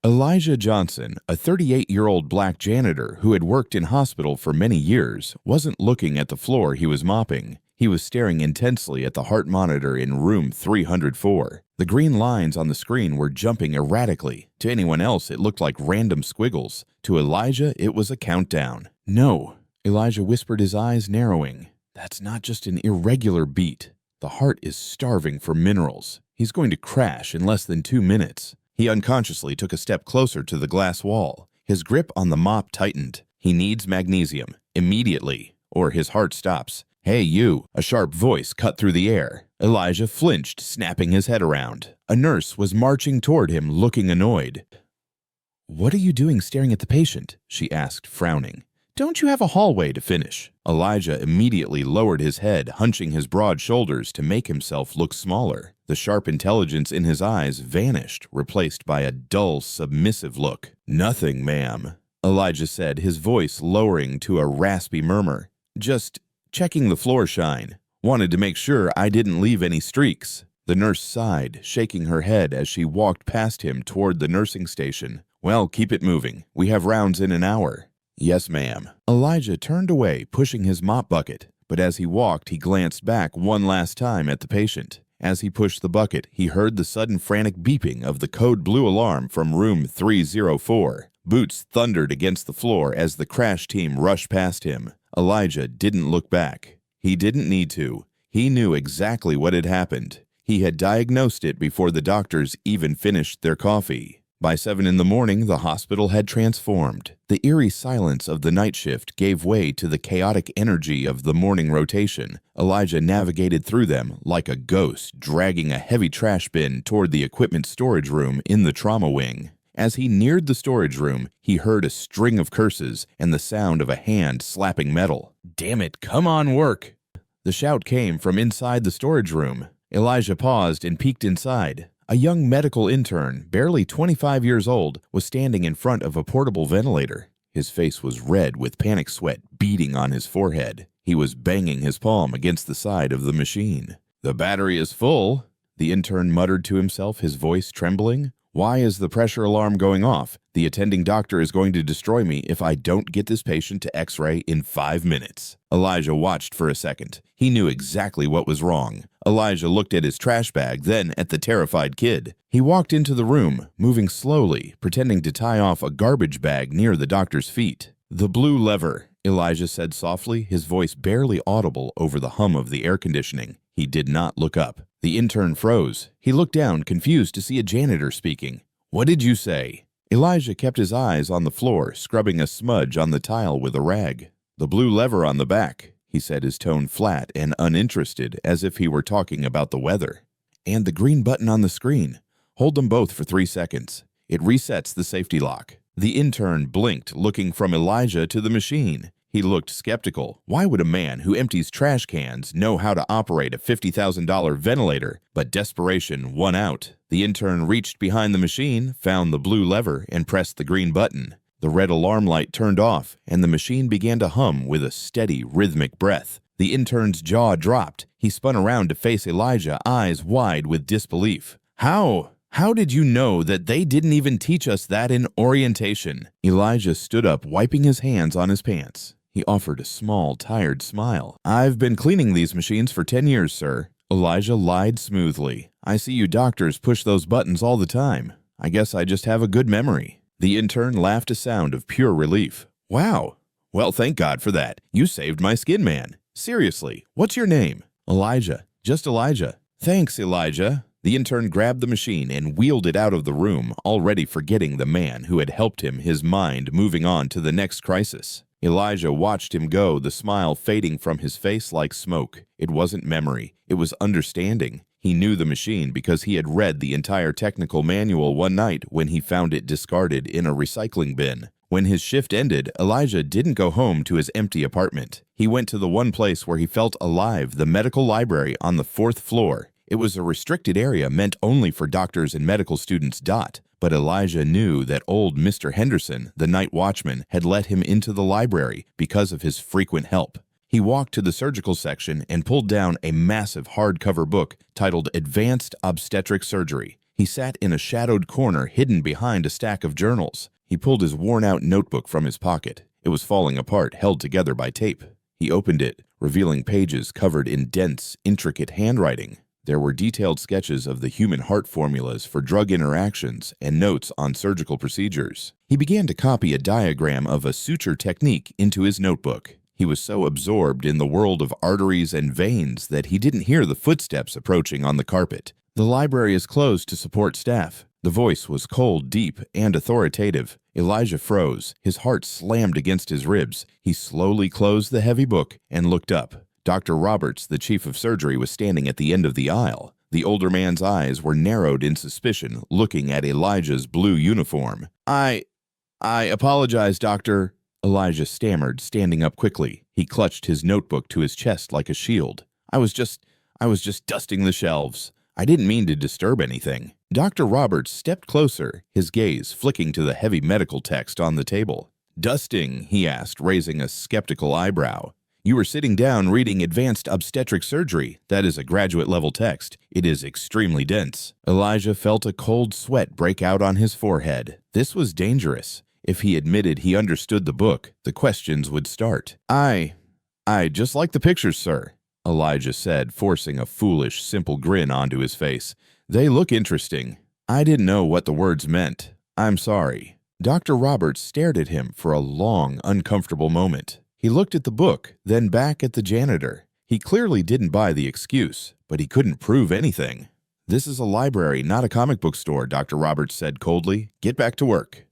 Elijah Johnson, a 38-year-old black janitor who had worked in hospital for many years, wasn't looking at the floor he was mopping. He was staring intensely at the heart monitor in room 304. The green lines on the screen were jumping erratically. To anyone else, it looked like random squiggles. To Elijah, it was a countdown. No, Elijah whispered, his eyes narrowing. That's not just an irregular beat. The heart is starving for minerals. He's going to crash in less than 2 minutes. He unconsciously took a step closer to the glass wall. His grip on the mop tightened. He needs magnesium, immediately, or his heart stops. Hey, you! A sharp voice cut through the air. Elijah flinched, snapping his head around. A nurse was marching toward him, looking annoyed. "What are you doing staring at the patient?" she asked, frowning. "Don't you have a hallway to finish?" Elijah immediately lowered his head, hunching his broad shoulders to make himself look smaller. The sharp intelligence in his eyes vanished, replaced by a dull, submissive look. "Nothing, ma'am," Elijah said, his voice lowering to a raspy murmur. "Just checking the floor shine. Wanted to make sure I didn't leave any streaks." The nurse sighed, shaking her head as she walked past him toward the nursing station. "Well, keep it moving. We have rounds in an hour." "Yes, ma'am." Elijah turned away, pushing his mop bucket, but as he walked, he glanced back one last time at the patient. As he pushed the bucket, he heard the sudden frantic beeping of the code blue alarm from room 304. Boots thundered against the floor as the crash team rushed past him. Elijah didn't look back. He didn't need to. He knew exactly what had happened. He had diagnosed it before the doctors even finished their coffee. By 7 in the morning, the hospital had transformed. The eerie silence of the night shift gave way to the chaotic energy of the morning rotation. Elijah navigated through them like a ghost, dragging a heavy trash bin toward the equipment storage room in the trauma wing. As he neared the storage room, he heard a string of curses and the sound of a hand slapping metal. "Damn it, come on, work!" The shout came from inside the storage room. Elijah paused and peeked inside. A young medical intern, barely 25 years old, was standing in front of a portable ventilator. His face was red with panic sweat beading on his forehead. He was banging his palm against the side of the machine. "The battery is full," the intern muttered to himself, his voice trembling. "Why is the pressure alarm going off? The attending doctor is going to destroy me if I don't get this patient to X-ray in 5 minutes. Elijah watched for a second. He knew exactly what was wrong. Elijah looked at his trash bag, then at the terrified kid. He walked into the room, moving slowly, pretending to tie off a garbage bag near the doctor's feet. "The blue lever," Elijah said softly, his voice barely audible over the hum of the air conditioning. He did not look up. The intern froze. He looked down, confused to see a janitor speaking. "What did you say?" Elijah kept his eyes on the floor, scrubbing a smudge on the tile with a rag. "The blue lever on the back," he said, his tone flat and uninterested, as if he were talking about the weather. "And the green button on the screen. Hold them both for 3 seconds. It resets the safety lock." The intern blinked, looking from Elijah to the machine. He looked skeptical. Why would a man who empties trash cans know how to operate a $50,000 ventilator? But desperation won out. The intern reached behind the machine, found the blue lever, and pressed the green button. The red alarm light turned off, and the machine began to hum with a steady, rhythmic breath. The intern's jaw dropped. He spun around to face Elijah, eyes wide with disbelief. How did you know that they didn't even teach us that in orientation?" Elijah stood up, wiping his hands on his pants. He offered a small, tired smile. "I've been cleaning these machines for 10 years, sir." Elijah lied smoothly. "I see you doctors push those buttons all the time. I guess I just have a good memory." The intern laughed a sound of pure relief. "Wow. Well, thank God for that. You saved my skin, man. Seriously, what's your name?" "Elijah. Just Elijah." "Thanks, Elijah." The intern grabbed the machine and wheeled it out of the room, already forgetting the man who had helped him, his mind moving on to the next crisis. Elijah watched him go, the smile fading from his face like smoke. It wasn't memory, it was understanding. He knew the machine because he had read the entire technical manual one night when he found it discarded in a recycling bin. When his shift ended, Elijah didn't go home to his empty apartment. He went to the one place where he felt alive, the medical library on the 4th floor. It was a restricted area meant only for doctors and medical students. But Elijah knew that old Mr. Henderson, the night watchman, had let him into the library because of his frequent help. He walked to the surgical section and pulled down a massive hardcover book titled Advanced Obstetric Surgery. He sat in a shadowed corner hidden behind a stack of journals. He pulled his worn-out notebook from his pocket. It was falling apart, held together by tape. He opened it, revealing pages covered in dense, intricate handwriting. There were detailed sketches of the human heart formulas for drug interactions and notes on surgical procedures. He began to copy a diagram of a suture technique into his notebook. He was so absorbed in the world of arteries and veins that he didn't hear the footsteps approaching on the carpet. "The library is closed to support staff." The voice was cold, deep, and authoritative. Elijah froze. His heart slammed against his ribs. He slowly closed the heavy book and looked up. Dr. Roberts, the chief of surgery, was standing at the end of the aisle. The older man's eyes were narrowed in suspicion, looking at Elijah's blue uniform. I apologize, Doctor," Elijah stammered, standing up quickly. He clutched his notebook to his chest like a shield. I was just dusting the shelves. I didn't mean to disturb anything." Dr. Roberts stepped closer, his gaze flicking to the heavy medical text on the table. "Dusting?" he asked, raising a skeptical eyebrow. "You were sitting down reading Advanced Obstetric Surgery. That is a graduate-level text. It is extremely dense." Elijah felt a cold sweat break out on his forehead. This was dangerous. If he admitted he understood the book, the questions would start. I just like the pictures, sir," Elijah said, forcing a foolish, simple grin onto his face. "They look interesting. I didn't know what the words meant. I'm sorry." Dr. Roberts stared at him for a long, uncomfortable moment. He looked at the book, then back at the janitor. He clearly didn't buy the excuse, but he couldn't prove anything. "This is a library, not a comic book store," Dr. Roberts said coldly. "Get back to work."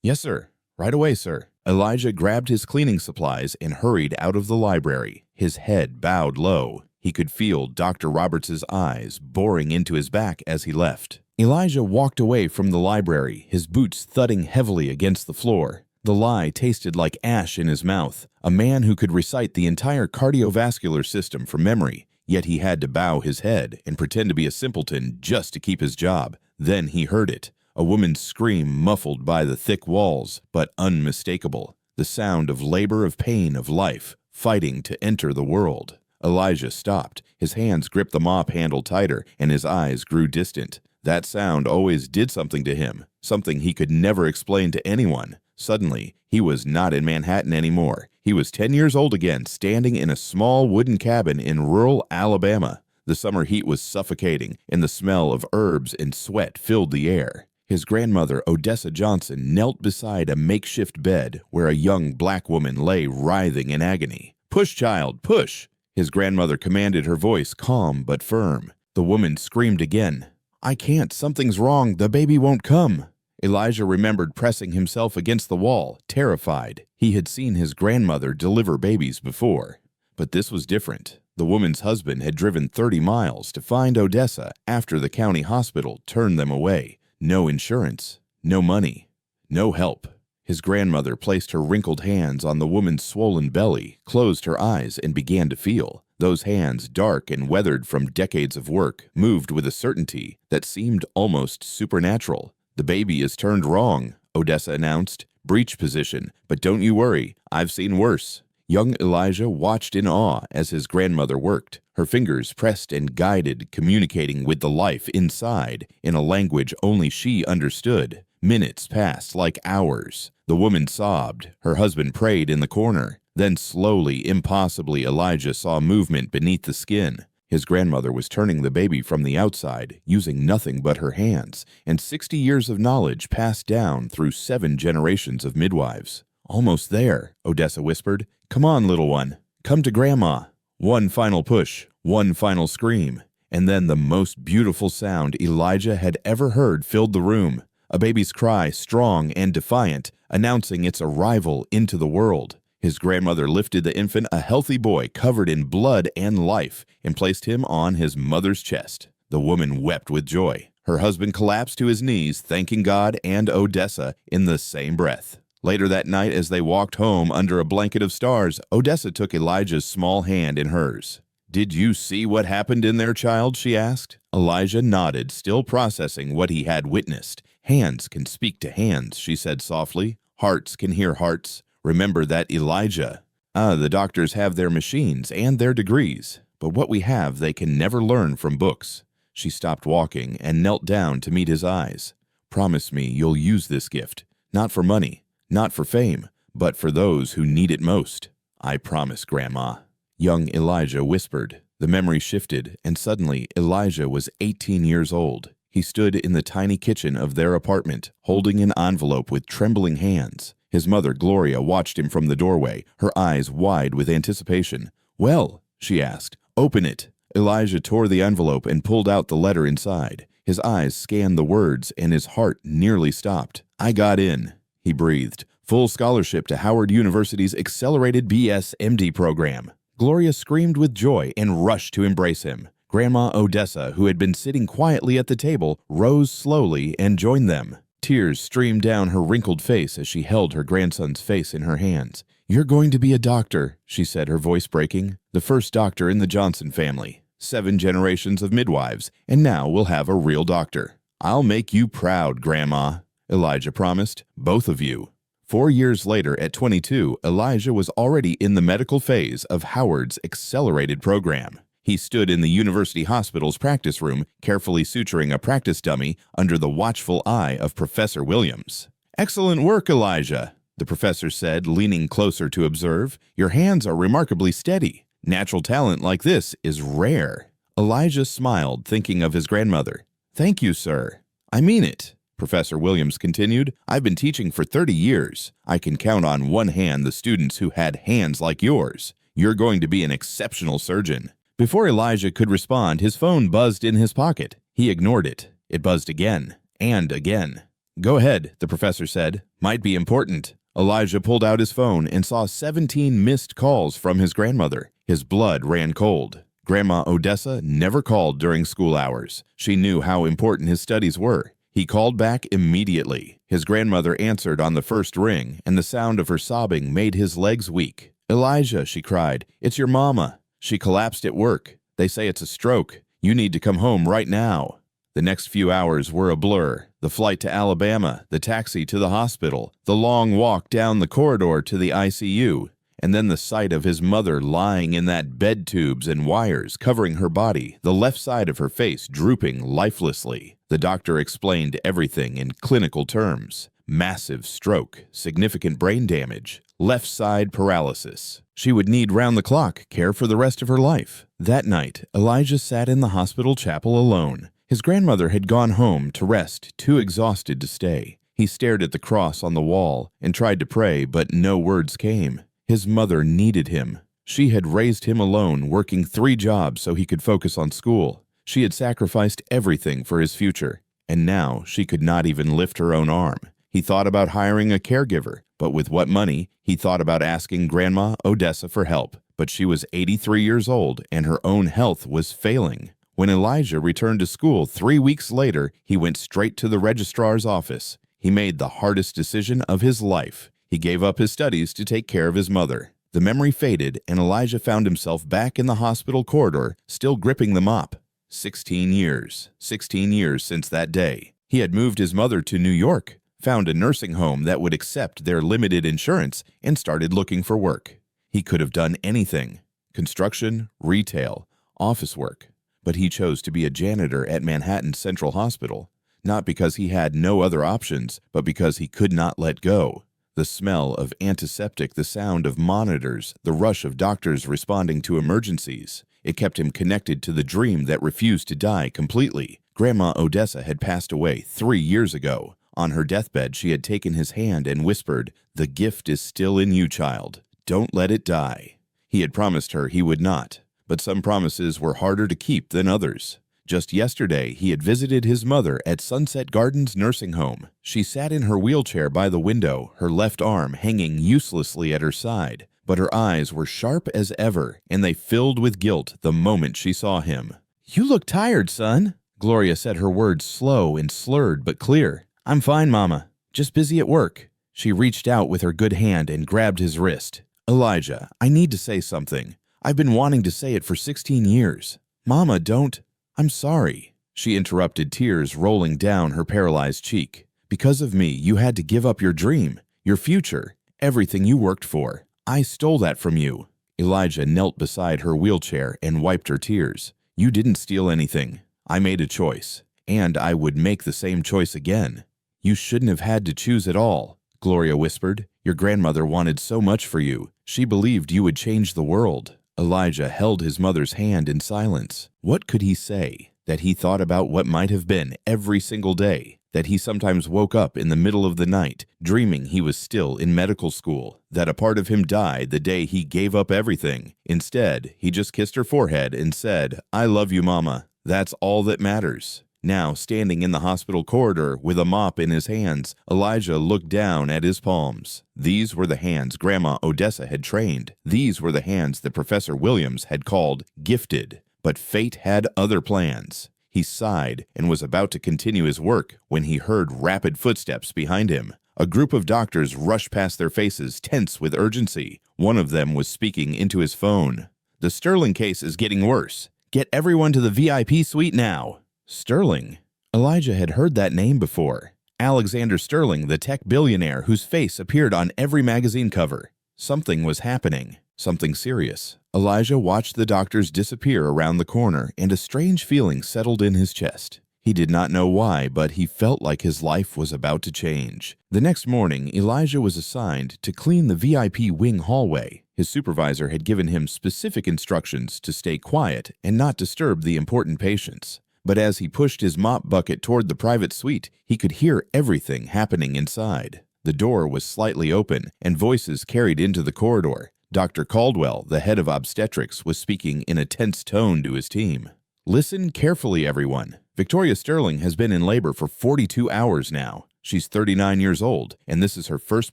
"Yes, sir. Right away, sir." Elijah grabbed his cleaning supplies and hurried out of the library, his head bowed low. He could feel Dr. Roberts' eyes boring into his back as he left. Elijah walked away from the library, his boots thudding heavily against the floor. The lie tasted like ash in his mouth. A man who could recite the entire cardiovascular system from memory, yet he had to bow his head and pretend to be a simpleton just to keep his job. Then he heard it. A woman's scream muffled by the thick walls, but unmistakable. The sound of labor, of pain, of life, fighting to enter the world. Elijah stopped. His hands gripped the mop handle tighter, and his eyes grew distant. That sound always did something to him, something he could never explain to anyone. Suddenly, he was not in Manhattan anymore. He was 10 years old again, standing in a small wooden cabin in rural Alabama. The summer heat was suffocating, and the smell of herbs and sweat filled the air. His grandmother, Odessa Johnson, knelt beside a makeshift bed where a young black woman lay writhing in agony. "Push, child, push!" His grandmother commanded, her voice calm but firm. The woman screamed again. "I can't. Something's wrong. The baby won't come." Elijah remembered pressing himself against the wall, terrified. He had seen his grandmother deliver babies before. But this was different. The woman's husband had driven 30 miles to find Odessa after the county hospital turned them away. No insurance, no money, no help. His grandmother placed her wrinkled hands on the woman's swollen belly, closed her eyes, and began to feel. Those hands, dark and weathered from decades of work, moved with a certainty that seemed almost supernatural. "The baby is turned wrong," Odessa announced. "Breech position, but don't you worry, I've seen worse." Young Elijah watched in awe as his grandmother worked. Her fingers pressed and guided, communicating with the life inside in a language only she understood. Minutes passed like hours. The woman sobbed. Her husband prayed in the corner. Then slowly, impossibly, Elijah saw movement beneath the skin. His grandmother was turning the baby from the outside, using nothing but her hands, and 60 years of knowledge passed down through 7 generations of midwives. "Almost there," Odessa whispered. "Come on, little one. Come to Grandma." One final push, one final scream, and then the most beautiful sound Elijah had ever heard filled the room. A baby's cry, strong and defiant, announcing its arrival into the world. His grandmother lifted the infant, a healthy boy covered in blood and life, and placed him on his mother's chest. The woman wept with joy. Her husband collapsed to his knees, thanking God and Odessa in the same breath. Later that night, as they walked home under a blanket of stars, Odessa took Elijah's small hand in hers. "Did you see what happened in there, child?" she asked. Elijah nodded, still processing what he had witnessed. "Hands can speak to hands," she said softly. "Hearts can hear hearts. Remember that, Elijah." The doctors have their machines and their degrees, but what we have they can never learn from books. She stopped walking and knelt down to meet his eyes. "Promise me you'll use this gift, not for money, not for fame, but for those who need it most." "I promise, Grandma." Young Elijah whispered. The memory shifted, and suddenly Elijah was 18 years old. He stood in the tiny kitchen of their apartment, holding an envelope with trembling hands. His mother, Gloria, watched him from the doorway, her eyes wide with anticipation. "Well," she asked, "open it." Elijah tore the envelope and pulled out the letter inside. His eyes scanned the words, and his heart nearly stopped. "I got in," he breathed. "Full scholarship to Howard University's accelerated BS-MD program." Gloria screamed with joy and rushed to embrace him. Grandma Odessa, who had been sitting quietly at the table, rose slowly and joined them. Tears streamed down her wrinkled face as she held her grandson's face in her hands. "You're going to be a doctor," she said, her voice breaking. "The first doctor in the Johnson family. 7 generations of midwives, and now we'll have a real doctor." "I'll make you proud, Grandma," Elijah promised. "Both of you." 4 years later, at 22, Elijah was already in the medical phase of Howard's accelerated program. He stood in the university hospital's practice room, carefully suturing a practice dummy under the watchful eye of Professor Williams. "Excellent work, Elijah," the professor said, leaning closer to observe. "Your hands are remarkably steady. Natural talent like this is rare." Elijah smiled, thinking of his grandmother. "Thank you, sir. I mean it," Professor Williams continued. "I've been teaching for 30 years. I can count on one hand the students who had hands like yours. You're going to be an exceptional surgeon." Before Elijah could respond, his phone buzzed in his pocket. He ignored it. It buzzed again and again. "Go ahead," the professor said. "Might be important." Elijah pulled out his phone and saw 17 missed calls from his grandmother. His blood ran cold. Grandma Odessa never called during school hours. She knew how important his studies were. He called back immediately. His grandmother answered on the first ring, and the sound of her sobbing made his legs weak. "Elijah," she cried, "it's your mama. She collapsed at work. They say it's a stroke. You need to come home right now." The next few hours were a blur. The flight to Alabama, the taxi to the hospital, the long walk down the corridor to the ICU, and then the sight of his mother lying in that bed, tubes and wires covering her body, the left side of her face drooping lifelessly. The doctor explained everything in clinical terms. Massive stroke, significant brain damage, left side paralysis. She would need round-the-clock care for the rest of her life. That night, Elijah sat in the hospital chapel alone. His grandmother had gone home to rest, too exhausted to stay. He stared at the cross on the wall and tried to pray, but no words came. His mother needed him. She had raised him alone, working 3 jobs so he could focus on school. She had sacrificed everything for his future, and now she could not even lift her own arm. He thought about hiring a caregiver, but with what money? He thought about asking Grandma Odessa for help, but she was 83 years old and her own health was failing. When Elijah returned to school 3 weeks later, he went straight to the registrar's office. He made the hardest decision of his life. He gave up his studies to take care of his mother. The memory faded, and Elijah found himself back in the hospital corridor, still gripping the mop. 16 years since that day. He had moved his mother to New York, found a nursing home that would accept their limited insurance, and started looking for work. He could have done anything: construction, retail, office work. But he chose to be a janitor at Manhattan Central Hospital, not because he had no other options, but because he could not let go. The smell of antiseptic, the sound of monitors, the rush of doctors responding to emergencies. It kept him connected to the dream that refused to die completely. Grandma Odessa had passed away 3 years ago. On her deathbed, she had taken his hand and whispered, "The gift is still in you, child. Don't let it die." He had promised her he would not, but some promises were harder to keep than others. Just yesterday, he had visited his mother at Sunset Gardens Nursing Home. She sat in her wheelchair by the window, her left arm hanging uselessly at her side, but her eyes were sharp as ever, and they filled with guilt the moment she saw him. "You look tired, son," Gloria said, her words slow and slurred but clear. "I'm fine, Mama. Just busy at work." She reached out with her good hand and grabbed his wrist. "Elijah, I need to say something. I've been wanting to say it for 16 years. Mama, don't—" "I'm sorry," she interrupted, tears rolling down her paralyzed cheek. "Because of me, you had to give up your dream, your future, everything you worked for. I stole that from you." Elijah knelt beside her wheelchair and wiped her tears. "You didn't steal anything. I made a choice, and I would make the same choice again." "You shouldn't have had to choose at all," Gloria whispered. "Your grandmother wanted so much for you. She believed you would change the world." Elijah held his mother's hand in silence. What could he say? That he thought about what might have been every single day? That he sometimes woke up in the middle of the night, dreaming he was still in medical school? That a part of him died the day he gave up everything? Instead, he just kissed her forehead and said, "I love you, Mama." That's all that matters. Now, standing in the hospital corridor with a mop in his hands, Elijah looked down at his palms. These were the hands Grandma Odessa had trained. These were the hands that Professor Williams had called gifted. But fate had other plans. He sighed and was about to continue his work when he heard rapid footsteps behind him. A group of doctors rushed past, their faces tense with urgency. One of them was speaking into his phone. "The Sterling case is getting worse. Get everyone to the VIP suite now." Sterling. Elijah had heard that name before. Alexander Sterling, the tech billionaire whose face appeared on every magazine cover. Something was happening. Something serious. Elijah watched the doctors disappear around the corner, and a strange feeling settled in his chest. He did not know why, but he felt like his life was about to change. The next morning, Elijah was assigned to clean the VIP wing hallway. His supervisor had given him specific instructions to stay quiet and not disturb the important patients. But as he pushed his mop bucket toward the private suite, he could hear everything happening inside. The door was slightly open, and voices carried into the corridor. Dr. Caldwell, the head of obstetrics, was speaking in a tense tone to his team. "Listen carefully, everyone. Victoria Sterling has been in labor for 42 hours now. She's 39 years old, and this is her first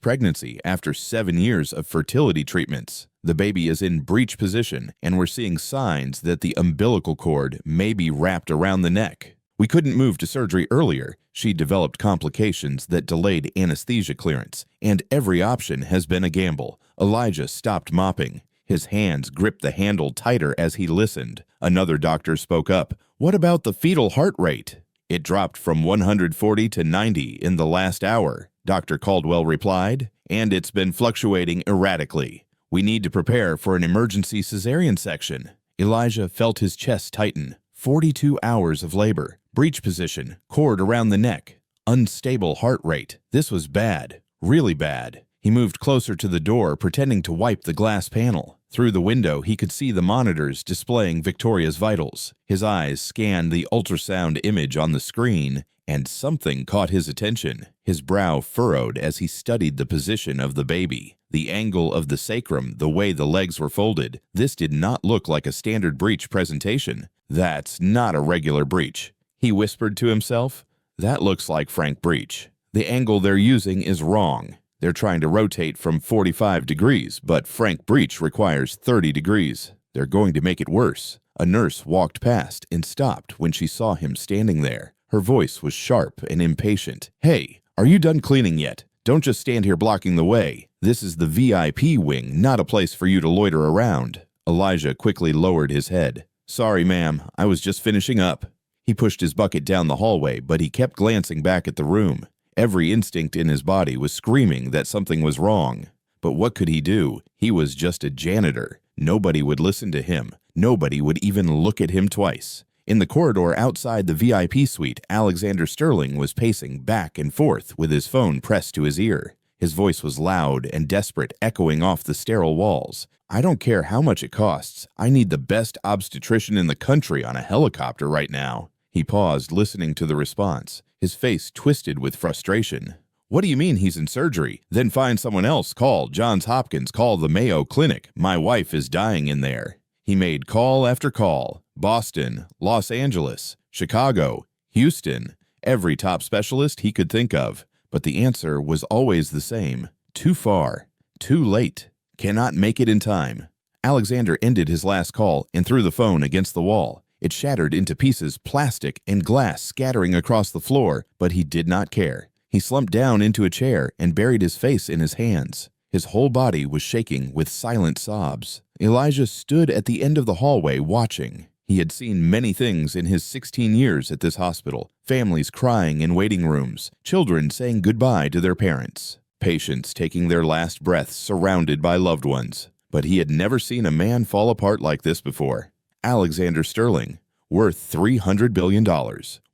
pregnancy after 7 years of fertility treatments. The baby is in breech position, and we're seeing signs that the umbilical cord may be wrapped around the neck. We couldn't move to surgery earlier. She developed complications that delayed anesthesia clearance, and every option has been a gamble." Elijah stopped mopping. His hands gripped the handle tighter as he listened. Another doctor spoke up. "What about the fetal heart rate?" "It dropped from 140 to 90 in the last hour," Dr. Caldwell replied, "and it's been fluctuating erratically. We need to prepare for an emergency cesarean section." Elijah felt his chest tighten. 42 hours of labor, breech position, cord around the neck, unstable heart rate. This was bad, really bad. He moved closer to the door, pretending to wipe the glass panel. Through the window, he could see the monitors displaying Victoria's vitals. His eyes scanned the ultrasound image on the screen, and something caught his attention. His brow furrowed as he studied the position of the baby. The angle of the sacrum, the way the legs were folded. This did not look like a standard breech presentation. "That's not a regular breech," he whispered to himself. "That looks like Frank breech. The angle they're using is wrong. They're trying to rotate from 45 degrees, but Frank breech requires 30 degrees. They're going to make it worse." A nurse walked past and stopped when she saw him standing there. Her voice was sharp and impatient. "Hey, are you done cleaning yet? Don't just stand here blocking the way. This is the VIP wing, not a place for you to loiter around." Elijah quickly lowered his head. "Sorry, ma'am, I was just finishing up." He pushed his bucket down the hallway, but he kept glancing back at the room. Every instinct in his body was screaming that something was wrong. But what could he do? He was just a janitor. Nobody would listen to him. Nobody would even look at him twice. In the corridor outside the VIP suite, Alexander Sterling was pacing back and forth with his phone pressed to his ear. His voice was loud and desperate, echoing off the sterile walls. "I don't care how much it costs. I need the best obstetrician in the country on a helicopter right now." He paused, listening to the response. His face twisted with frustration. "What do you mean he's in surgery? Then find someone else. Call Johns Hopkins. Call the Mayo Clinic. My wife is dying in there." He made call after call. Boston, Los Angeles, Chicago, Houston, every top specialist he could think of. But the answer was always the same. Too far. Too late. Cannot make it in time. Alexander ended his last call and threw the phone against the wall. It shattered into pieces, plastic and glass scattering across the floor, but he did not care. He slumped down into a chair and buried his face in his hands. His whole body was shaking with silent sobs. Elijah stood at the end of the hallway watching. He had seen many things in his 16 years at this hospital. Families crying in waiting rooms, children saying goodbye to their parents, patients taking their last breaths surrounded by loved ones. But he had never seen a man fall apart like this before. Alexander Sterling. worth $300 billion.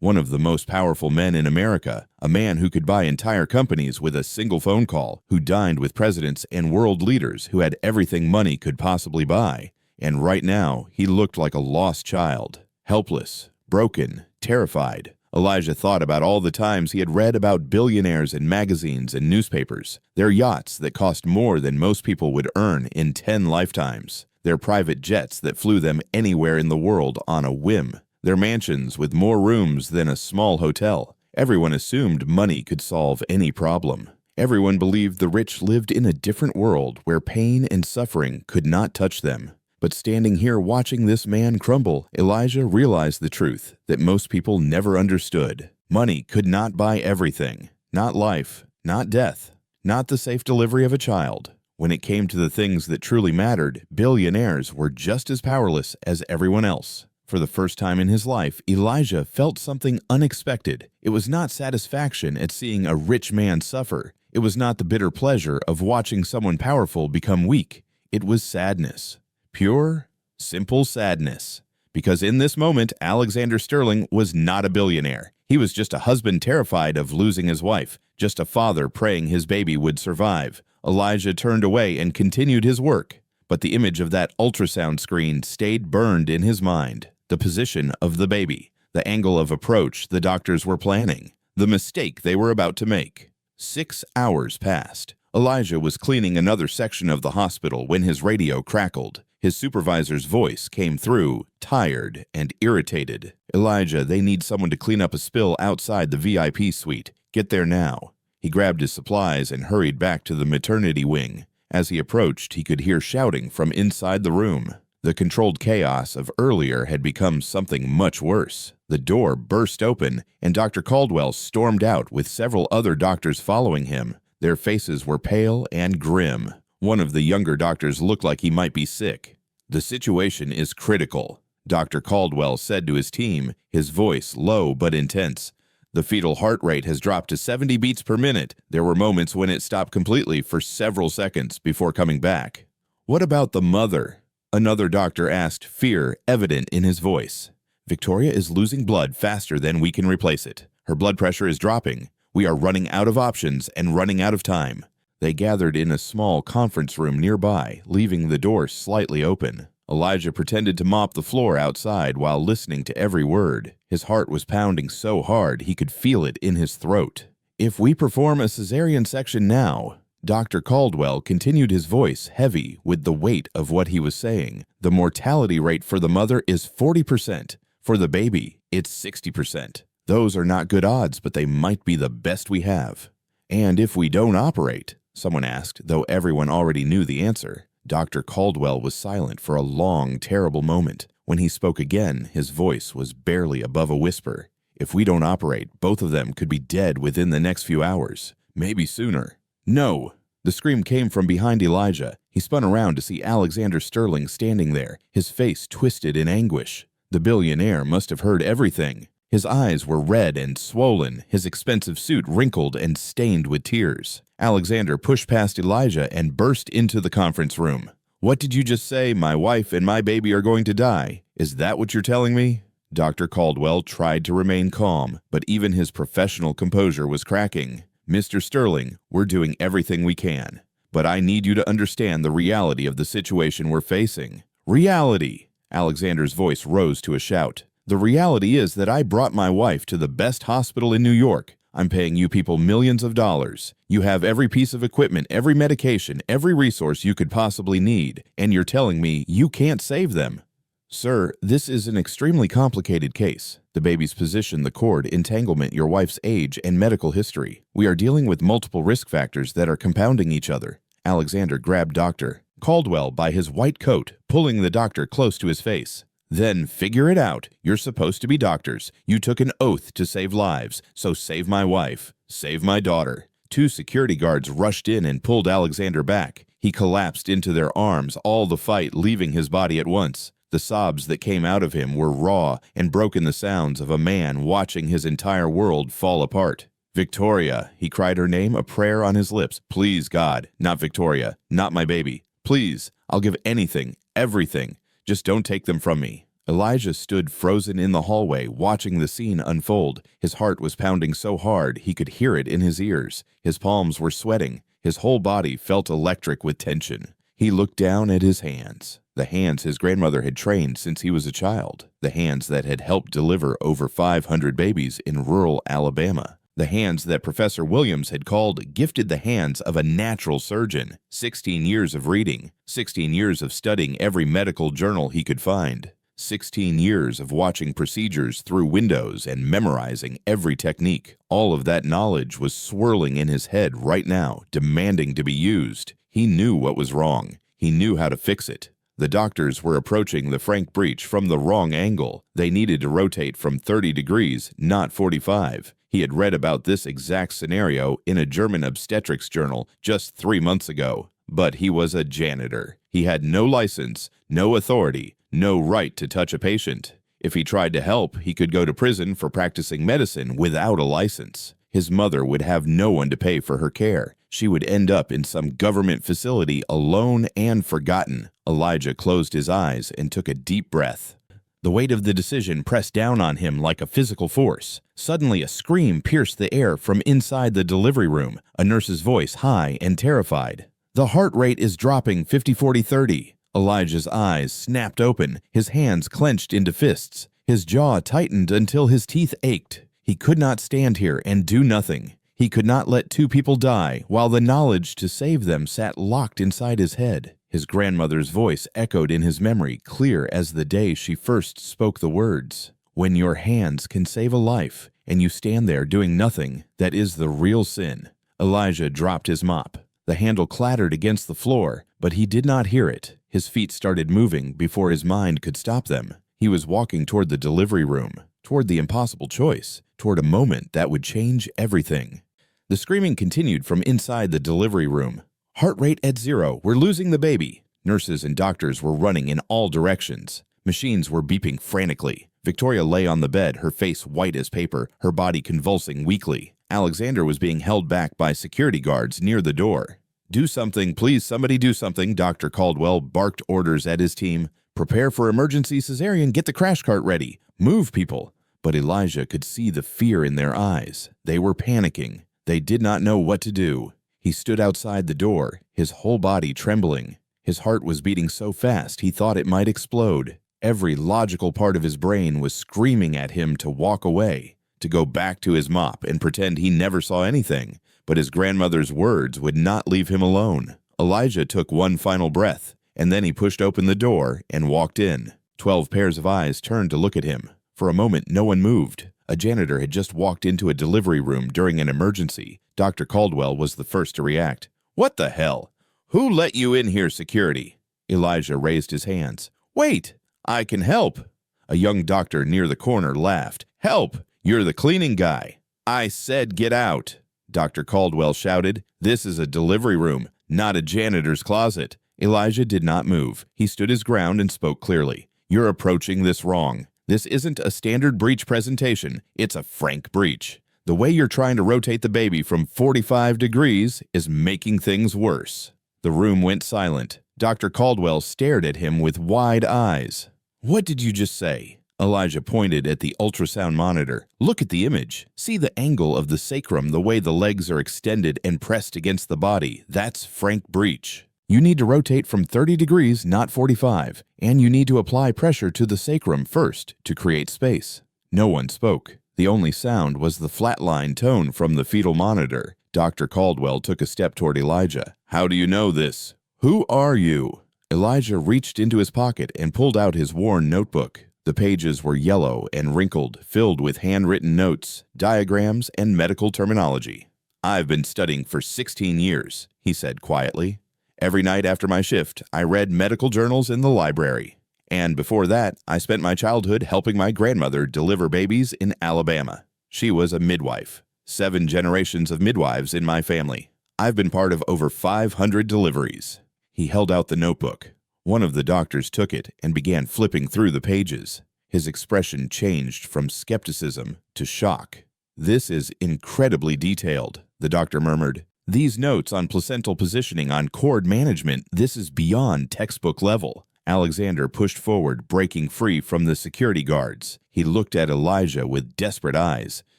One of the most powerful men in America, a man who could buy entire companies with a single phone call, who dined with presidents and world leaders who had everything money could possibly buy. And right now, he looked like a lost child, helpless, broken, terrified. Elijah thought about all the times he had read about billionaires in magazines and newspapers, their yachts that cost more than most people would earn in 10 lifetimes, their private jets that flew them anywhere in the world on a whim, their mansions with more rooms than a small hotel. Everyone assumed money could solve any problem. Everyone believed the rich lived in a different world where pain and suffering could not touch them. But standing here watching this man crumble, Elijah realized the truth that most people never understood. Money could not buy everything. Not life, not death, not the safe delivery of a child. When it came to the things that truly mattered, billionaires were just as powerless as everyone else. For the first time in his life, Elijah felt something unexpected. It was not satisfaction at seeing a rich man suffer. It was not the bitter pleasure of watching someone powerful become weak. It was sadness. Pure, simple sadness. Because in this moment, Alexander Sterling was not a billionaire. He was just a husband terrified of losing his wife, just a father praying his baby would survive. Elijah turned away and continued his work. But the image of that ultrasound screen stayed burned in his mind. The position of the baby, the angle of approach the doctors were planning, the mistake they were about to make. 6 hours passed. Elijah was cleaning another section of the hospital when his radio crackled. His supervisor's voice came through, tired and irritated. "Elijah, they need someone to clean up a spill outside the VIP suite. Get there now." He grabbed his supplies and hurried back to the maternity wing. As he approached, he could hear shouting from inside the room. The controlled chaos of earlier had become something much worse. The door burst open, and Dr. Caldwell stormed out with several other doctors following him. Their faces were pale and grim. One of the younger doctors looked like he might be sick. "The situation is critical," Dr. Caldwell said to his team, his voice low but intense. "The fetal heart rate has dropped to 70 beats per minute. There were moments when it stopped completely for several seconds before coming back." "What about the mother?" another doctor asked, fear evident in his voice. "Victoria is losing blood faster than we can replace it. Her blood pressure is dropping. We are running out of options and running out of time." They gathered in a small conference room nearby, leaving the door slightly open. Elijah pretended to mop the floor outside while listening to every word. His heart was pounding so hard he could feel it in his throat. "If we perform a cesarean section now," Dr. Caldwell continued, his voice heavy with the weight of what he was saying, "the mortality rate for the mother is 40%. For the baby, it's 60%. Those are not good odds, but they might be the best we have." "And if we don't operate?" someone asked, though everyone already knew the answer. Dr. Caldwell was silent for a long, terrible moment. When he spoke again, his voice was barely above a whisper. "If we don't operate, both of them could be dead within the next few hours, maybe sooner." "No!" The scream came from behind Elijah. He spun around to see Alexander Sterling standing there, his face twisted in anguish. The billionaire must have heard everything. His eyes were red and swollen, his expensive suit wrinkled and stained with tears. Alexander pushed past Elijah and burst into the conference room. "What did you just say? My wife and my baby are going to die. Is that what you're telling me?" Dr. Caldwell tried to remain calm, but even his professional composure was cracking. "Mr. Sterling, we're doing everything we can. But I need you to understand the reality of the situation we're facing." "Reality!" Alexander's voice rose to a shout. "The reality is that I brought my wife to the best hospital in New York. I'm paying you people millions of dollars. You have every piece of equipment, every medication, every resource you could possibly need, and you're telling me you can't save them." "Sir, this is an extremely complicated case. The baby's position, the cord, entanglement, your wife's age, and medical history. We are dealing with multiple risk factors that are compounding each other." Alexander grabbed Dr. Caldwell by his white coat, pulling the doctor close to his face. "Then figure it out. You're supposed to be doctors. You took an oath to save lives, so save my wife. Save my daughter." 2 security guards rushed in and pulled Alexander back. He collapsed into their arms, all the fight leaving his body at once. The sobs that came out of him were raw and broke in the sounds of a man watching his entire world fall apart. "Victoria," he cried her name, a prayer on his lips. "Please, God, not Victoria, not my baby. Please, I'll give anything, everything. Just don't take them from me. Elijah stood frozen in the hallway, watching the scene unfold. His heart was pounding so hard he could hear it in his ears. His palms were sweating. His whole body felt electric with tension. He looked down at his hands, the hands his grandmother had trained since he was a child, the hands that had helped deliver over 500 babies in rural Alabama, the hands that Professor Williams had called gifted the hands of a natural surgeon. 16 years of reading, 16 years of studying every medical journal he could find. 16 years of watching procedures through windows and memorizing every technique. All of that knowledge was swirling in his head right now, demanding to be used. He knew what was wrong. He knew how to fix it. The doctors were approaching the Frank breach from the wrong angle. They needed to rotate from 30 degrees, not 45. He had read about this exact scenario in a German obstetrics journal just 3 months ago. But he was a janitor. He had no license, no authority, no right to touch a patient. If he tried to help, he could go to prison for practicing medicine without a license. His mother would have no one to pay for her care. She would end up in some government facility alone and forgotten. Elijah closed his eyes and took a deep breath. The weight of the decision pressed down on him like a physical force. Suddenly, a scream pierced the air from inside the delivery room, a nurse's voice high and terrified. "The heart rate is dropping 50-40-30. Elijah's eyes snapped open, his hands clenched into fists. His jaw tightened until his teeth ached. He could not stand here and do nothing. He could not let 2 people die while the knowledge to save them sat locked inside his head. His grandmother's voice echoed in his memory, clear as the day she first spoke the words. "When your hands can save a life and you stand there doing nothing, that is the real sin." Elijah dropped his mop. The handle clattered against the floor, but he did not hear it. His feet started moving before his mind could stop them. He was walking toward the delivery room, toward the impossible choice, toward a moment that would change everything. The screaming continued from inside the delivery room. "Heart rate at 0. We're losing the baby." Nurses and doctors were running in all directions. Machines were beeping frantically. Victoria lay on the bed, her face white as paper, her body convulsing weakly. Alexander was being held back by security guards near the door. "Do something, please, somebody do something," Dr. Caldwell barked orders at his team. "Prepare for emergency cesarean, get the crash cart ready. Move, people." But Elijah could see the fear in their eyes. They were panicking. They did not know what to do. He stood outside the door, his whole body trembling. His heart was beating so fast he thought it might explode. Every logical part of his brain was screaming at him to walk away, to go back to his mop and pretend he never saw anything. But his grandmother's words would not leave him alone. Elijah took one final breath, and then he pushed open the door and walked in. 12 pairs of eyes turned to look at him. For a moment, no one moved. A janitor had just walked into a delivery room during an emergency. Dr. Caldwell was the first to react. "What the hell? Who let you in here, security?" Elijah raised his hands. "Wait, I can help." A young doctor near the corner laughed. "Help! You're the cleaning guy." "I said get out," Dr. Caldwell shouted. "This is a delivery room, not a janitor's closet." Elijah did not move. He stood his ground and spoke clearly. "You're approaching this wrong. This isn't a standard breech presentation. It's a Frank breech. The way you're trying to rotate the baby from 45 degrees is making things worse." The room went silent. Dr. Caldwell stared at him with wide eyes. "What did you just say?" Elijah pointed at the ultrasound monitor. "Look at the image. See the angle of the sacrum, the way the legs are extended and pressed against the body. That's Frank breech. You need to rotate from 30 degrees, not 45, and you need to apply pressure to the sacrum first to create space." No one spoke. The only sound was the flatline tone from the fetal monitor. Dr. Caldwell took a step toward Elijah. "How do you know this? Who are you?" Elijah reached into his pocket and pulled out his worn notebook. The pages were yellow and wrinkled, filled with handwritten notes, diagrams, and medical terminology. "I've been studying for 16 years, he said quietly. "Every night after my shift, I read medical journals in the library. And before that, I spent my childhood helping my grandmother deliver babies in Alabama. She was a midwife. 7 generations of midwives in my family. I've been part of over 500 deliveries." He held out the notebook. One of the doctors took it and began flipping through the pages. His expression changed from skepticism to shock. "This is incredibly detailed," the doctor murmured. "These notes on placental positioning, on cord management, this is beyond textbook level. Alexander pushed forward, breaking free from the security guards. He looked at Elijah with desperate eyes.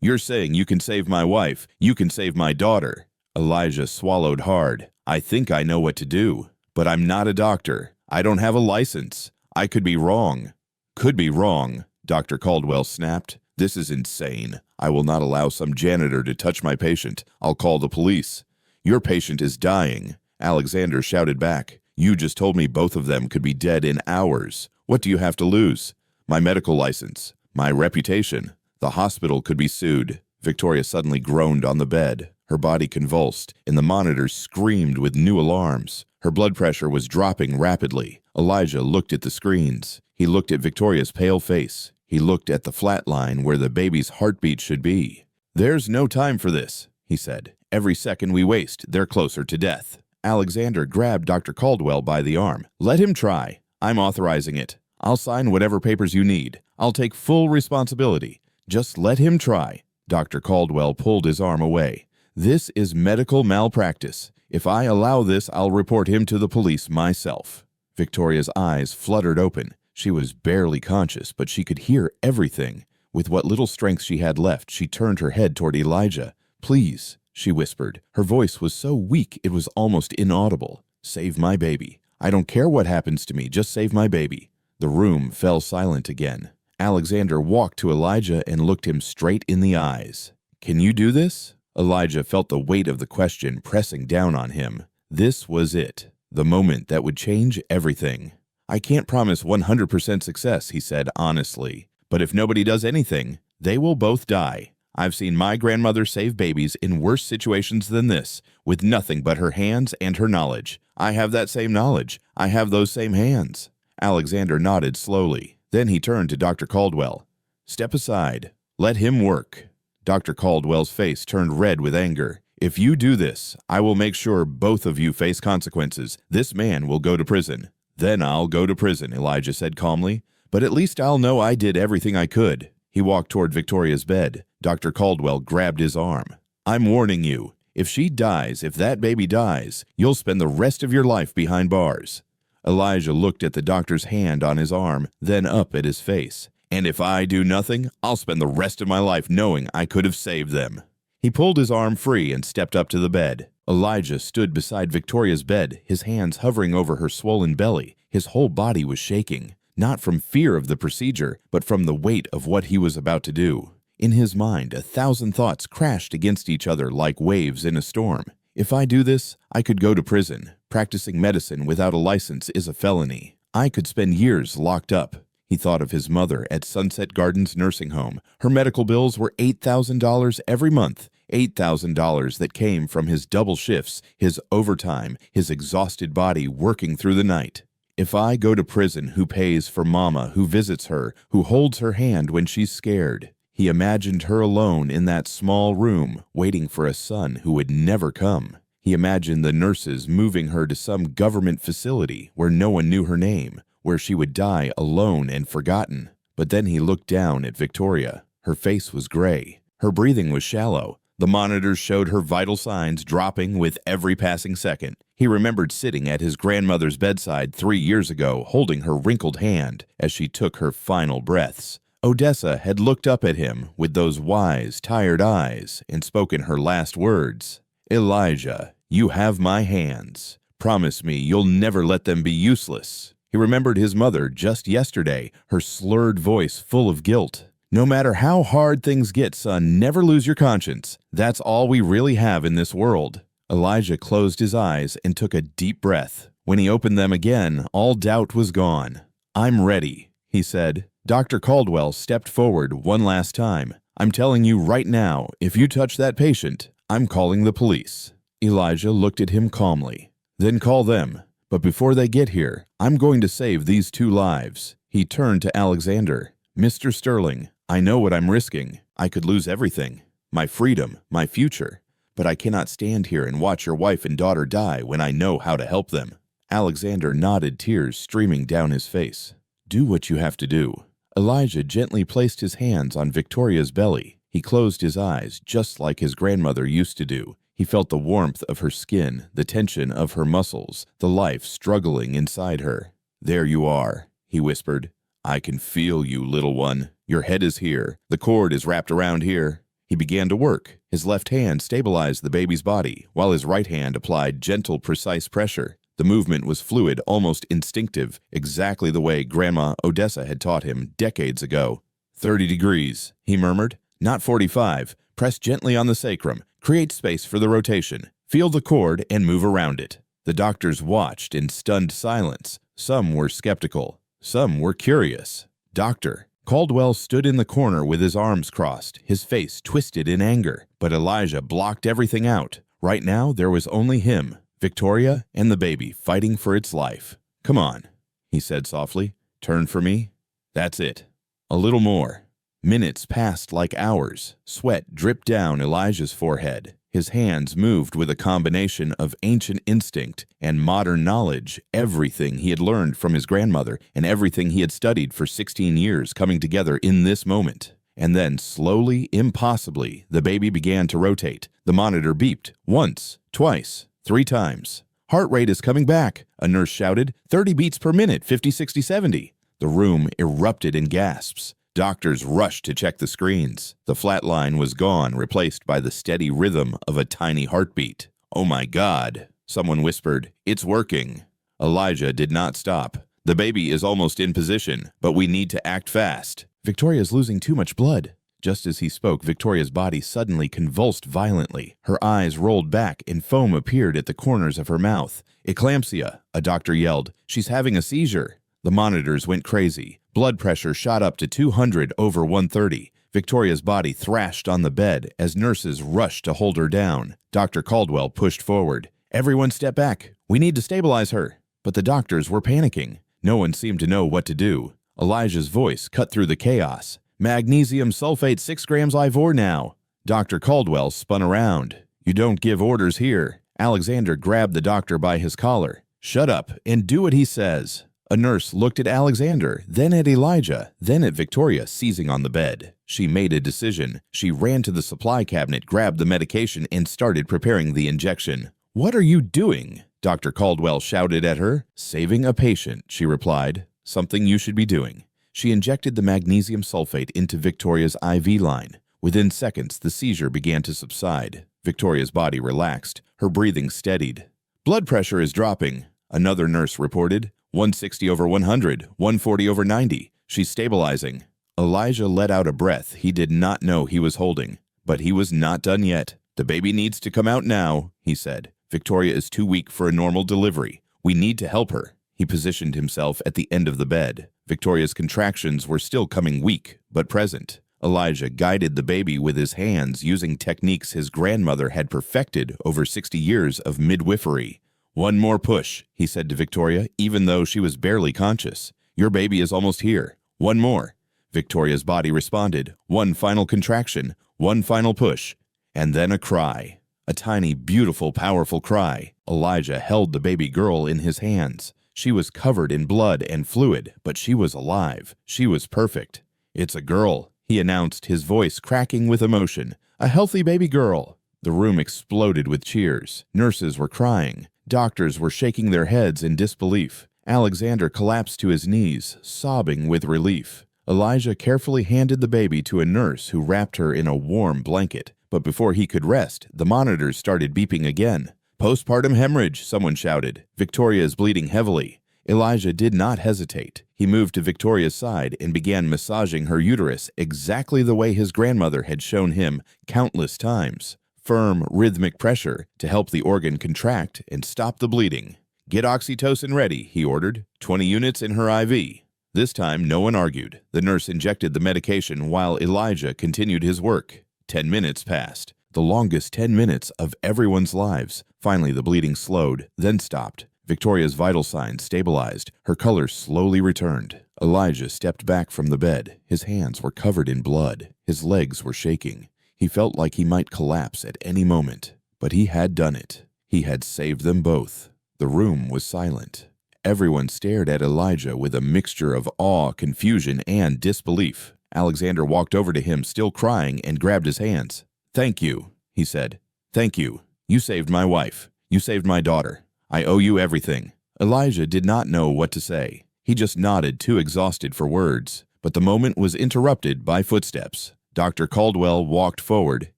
"You're saying you can save my wife, you can save my daughter." Elijah swallowed hard. "I think I know what to do, but I'm not a doctor. I don't have a license. I could be wrong." "Could be wrong," Dr. Caldwell snapped. "This is insane. I will not allow some janitor to touch my patient. I'll call the police." "Your patient is dying," Alexander shouted back. "You just told me both of them could be dead in hours. What do you have to lose?" "My medical license. My reputation. The hospital could be sued." Victoria suddenly groaned on the bed. Her body convulsed, and the monitors screamed with new alarms. Her blood pressure was dropping rapidly. Elijah looked at the screens. He looked at Victoria's pale face. He looked at the flat line where the baby's heartbeat should be. "There's no time for this," he said. "Every second we waste, they're closer to death." Alexander grabbed Dr. Caldwell by the arm. "Let him try. I'm authorizing it. I'll sign whatever papers you need. I'll take full responsibility. Just let him try." Dr. Caldwell pulled his arm away. "This is medical malpractice. If I allow this, I'll report him to the police myself." Victoria's eyes fluttered open. She was barely conscious, but she could hear everything. With what little strength she had left, she turned her head toward Elijah. "Please," she whispered. Her voice was so weak it was almost inaudible. "Save my baby. I don't care what happens to me, just save my baby." The room fell silent again. Alexander walked to Elijah and looked him straight in the eyes. "Can you do this?" Elijah felt the weight of the question pressing down on him. This was it, the moment that would change everything. "I can't promise 100% success," he said honestly, "but if nobody does anything, they will both die. I've seen my grandmother save babies in worse situations than this, with nothing but her hands and her knowledge. I have that same knowledge. I have those same hands." Alexander nodded slowly. Then he turned to Dr. Caldwell. "Step aside. Let him work." Dr. Caldwell's face turned red with anger. "If you do this, I will make sure both of you face consequences. This man will go to prison." "Then I'll go to prison," Elijah said calmly. "But at least I'll know I did everything I could." He walked toward Victoria's bed. Dr. Caldwell grabbed his arm. "I'm warning you. If she dies, if that baby dies, you'll spend the rest of your life behind bars." Elijah looked at the doctor's hand on his arm, then up at his face. "And if I do nothing, I'll spend the rest of my life knowing I could have saved them." He pulled his arm free and stepped up to the bed. Elijah stood beside Victoria's bed, his hands hovering over her swollen belly. His whole body was shaking, not from fear of the procedure, but from the weight of what he was about to do. In his mind, 1,000 thoughts crashed against each other like waves in a storm. "If I do this, I could go to prison. Practicing medicine without a license is a felony. I could spend years locked up." He thought of his mother at Sunset Gardens nursing home. Her medical bills were $8,000 every month, $8,000 that came from his double shifts, his overtime, his exhausted body working through the night. "If I go to prison, who pays for Mama, who visits her, who holds her hand when she's scared?" He imagined her alone in that small room, waiting for a son who would never come. He imagined the nurses moving her to some government facility where no one knew her name, where she would die alone and forgotten. But then he looked down at Victoria. Her face was gray. Her breathing was shallow. The monitors showed her vital signs dropping with every passing second. He remembered sitting at his grandmother's bedside 3 years ago, holding her wrinkled hand as she took her final breaths. Odessa had looked up at him with those wise, tired eyes and spoken her last words. "Elijah, you have my hands. Promise me you'll never let them be useless." He remembered his mother just yesterday, her slurred voice full of guilt. "No matter how hard things get, son, never lose your conscience. That's all we really have in this world." Elijah closed his eyes and took a deep breath. When he opened them again, all doubt was gone. "I'm ready," he said. Dr. Caldwell stepped forward one last time. "I'm telling you right now, if you touch that patient, I'm calling the police." Elijah looked at him calmly. "Then call them. But before they get here, I'm going to save these 2 lives." He turned to Alexander. "Mr. Sterling, I know what I'm risking. I could lose everything. My freedom, my future. But I cannot stand here and watch your wife and daughter die when I know how to help them." Alexander nodded, tears streaming down his face. "Do what you have to do." Elijah gently placed his hands on Victoria's belly. He closed his eyes, just like his grandmother used to do. He felt the warmth of her skin, the tension of her muscles, the life struggling inside her. "There you are," he whispered. "I can feel you, little one. Your head is here. The cord is wrapped around here." He began to work. His left hand stabilized the baby's body, while his right hand applied gentle, precise pressure. The movement was fluid, almost instinctive, exactly the way Grandma Odessa had taught him decades ago. 30 degrees, he murmured. Not 45. Press gently on the sacrum. Create space for the rotation. Feel the cord and move around it. The doctors watched in stunned silence. Some were skeptical. Some were curious. "Doctor." Caldwell stood in the corner with his arms crossed, his face twisted in anger. But Elijah blocked everything out. Right now, there was only him, Victoria, and the baby fighting for its life. "Come on," he said softly. "Turn for me. That's it. A little more." Minutes passed like hours. Sweat dripped down Elijah's forehead. His hands moved with a combination of ancient instinct and modern knowledge, everything he had learned from his grandmother and everything he had studied for 16 years coming together in this moment. And then, slowly, impossibly, the baby began to rotate. The monitor beeped. Once, twice, 3 times. "Heart rate is coming back," a nurse shouted. 30 beats per minute, 50, 60, 70. The room erupted in gasps. Doctors rushed to check the screens. The flat line was gone, replaced by the steady rhythm of a tiny heartbeat. "Oh my God," someone whispered. "It's working." Elijah did not stop. "The baby is almost in position, but we need to act fast." "Victoria's losing too much blood." Just as he spoke, Victoria's body suddenly convulsed violently. Her eyes rolled back and foam appeared at the corners of her mouth. "Eclampsia," a doctor yelled. "She's having a seizure." The monitors went crazy. Blood pressure shot up to 200 over 130. Victoria's body thrashed on the bed as nurses rushed to hold her down. Dr. Caldwell pushed forward. "Everyone step back. We need to stabilize her." But the doctors were panicking. No one seemed to know what to do. Elijah's voice cut through the chaos. "Magnesium sulfate 6 grams Ivor now." Dr. Caldwell spun around. "You don't give orders here." Alexander grabbed the doctor by his collar. "Shut up and do what he says." A nurse looked at Alexander, then at Elijah, then at Victoria seizing on the bed. She made a decision. She ran to the supply cabinet, grabbed the medication, and started preparing the injection. "What are you doing?" Dr. Caldwell shouted at her. "Saving a patient," she replied. "Something you should be doing." She injected the magnesium sulfate into Victoria's IV line. Within seconds, the seizure began to subside. Victoria's body relaxed. Her breathing steadied. "Blood pressure is dropping," another nurse reported. 160 over 100, 140 over 90. She's stabilizing. Elijah let out a breath he did not know he was holding. But he was not done yet. "The baby needs to come out now," he said. "Victoria is too weak for a normal delivery. We need to help her." He positioned himself at the end of the bed. Victoria's contractions were still coming weak, but present. Elijah guided the baby with his hands using techniques his grandmother had perfected over 60 years of midwifery. "One more push," he said to Victoria, even though she was barely conscious. "Your baby is almost here. One more." Victoria's body responded. One final contraction, one final push, and then a cry. A tiny, beautiful, powerful cry. Elijah held the baby girl in his hands. She was covered in blood and fluid, but she was alive. She was perfect. "It's a girl," he announced, his voice cracking with emotion. "A healthy baby girl." The room exploded with cheers. Nurses were crying. Doctors were shaking their heads in disbelief. Alexander collapsed to his knees, sobbing with relief. Elijah carefully handed the baby to a nurse who wrapped her in a warm blanket. But before he could rest, the monitors started beeping again. "Postpartum hemorrhage," someone shouted. "Victoria is bleeding heavily." Elijah did not hesitate. He moved to Victoria's side and began massaging her uterus exactly the way his grandmother had shown him countless times. Firm, rhythmic pressure to help the organ contract and stop the bleeding. "Get oxytocin ready," he ordered. 20 units in her IV. This time, no one argued. The nurse injected the medication while Elijah continued his work. 10 minutes passed. The longest 10 minutes of everyone's lives. Finally, the bleeding slowed, then stopped. Victoria's vital signs stabilized. Her color slowly returned. Elijah stepped back from the bed. His hands were covered in blood. His legs were shaking. He felt like he might collapse at any moment. But he had done it. He had saved them both. The room was silent. Everyone stared at Elijah with a mixture of awe, confusion, and disbelief. Alexander walked over to him, still crying, and grabbed his hands. "Thank you," he said. "Thank you. You saved my wife. You saved my daughter. I owe you everything." Elijah did not know what to say. He just nodded, too exhausted for words. But the moment was interrupted by footsteps. Dr. Caldwell walked forward,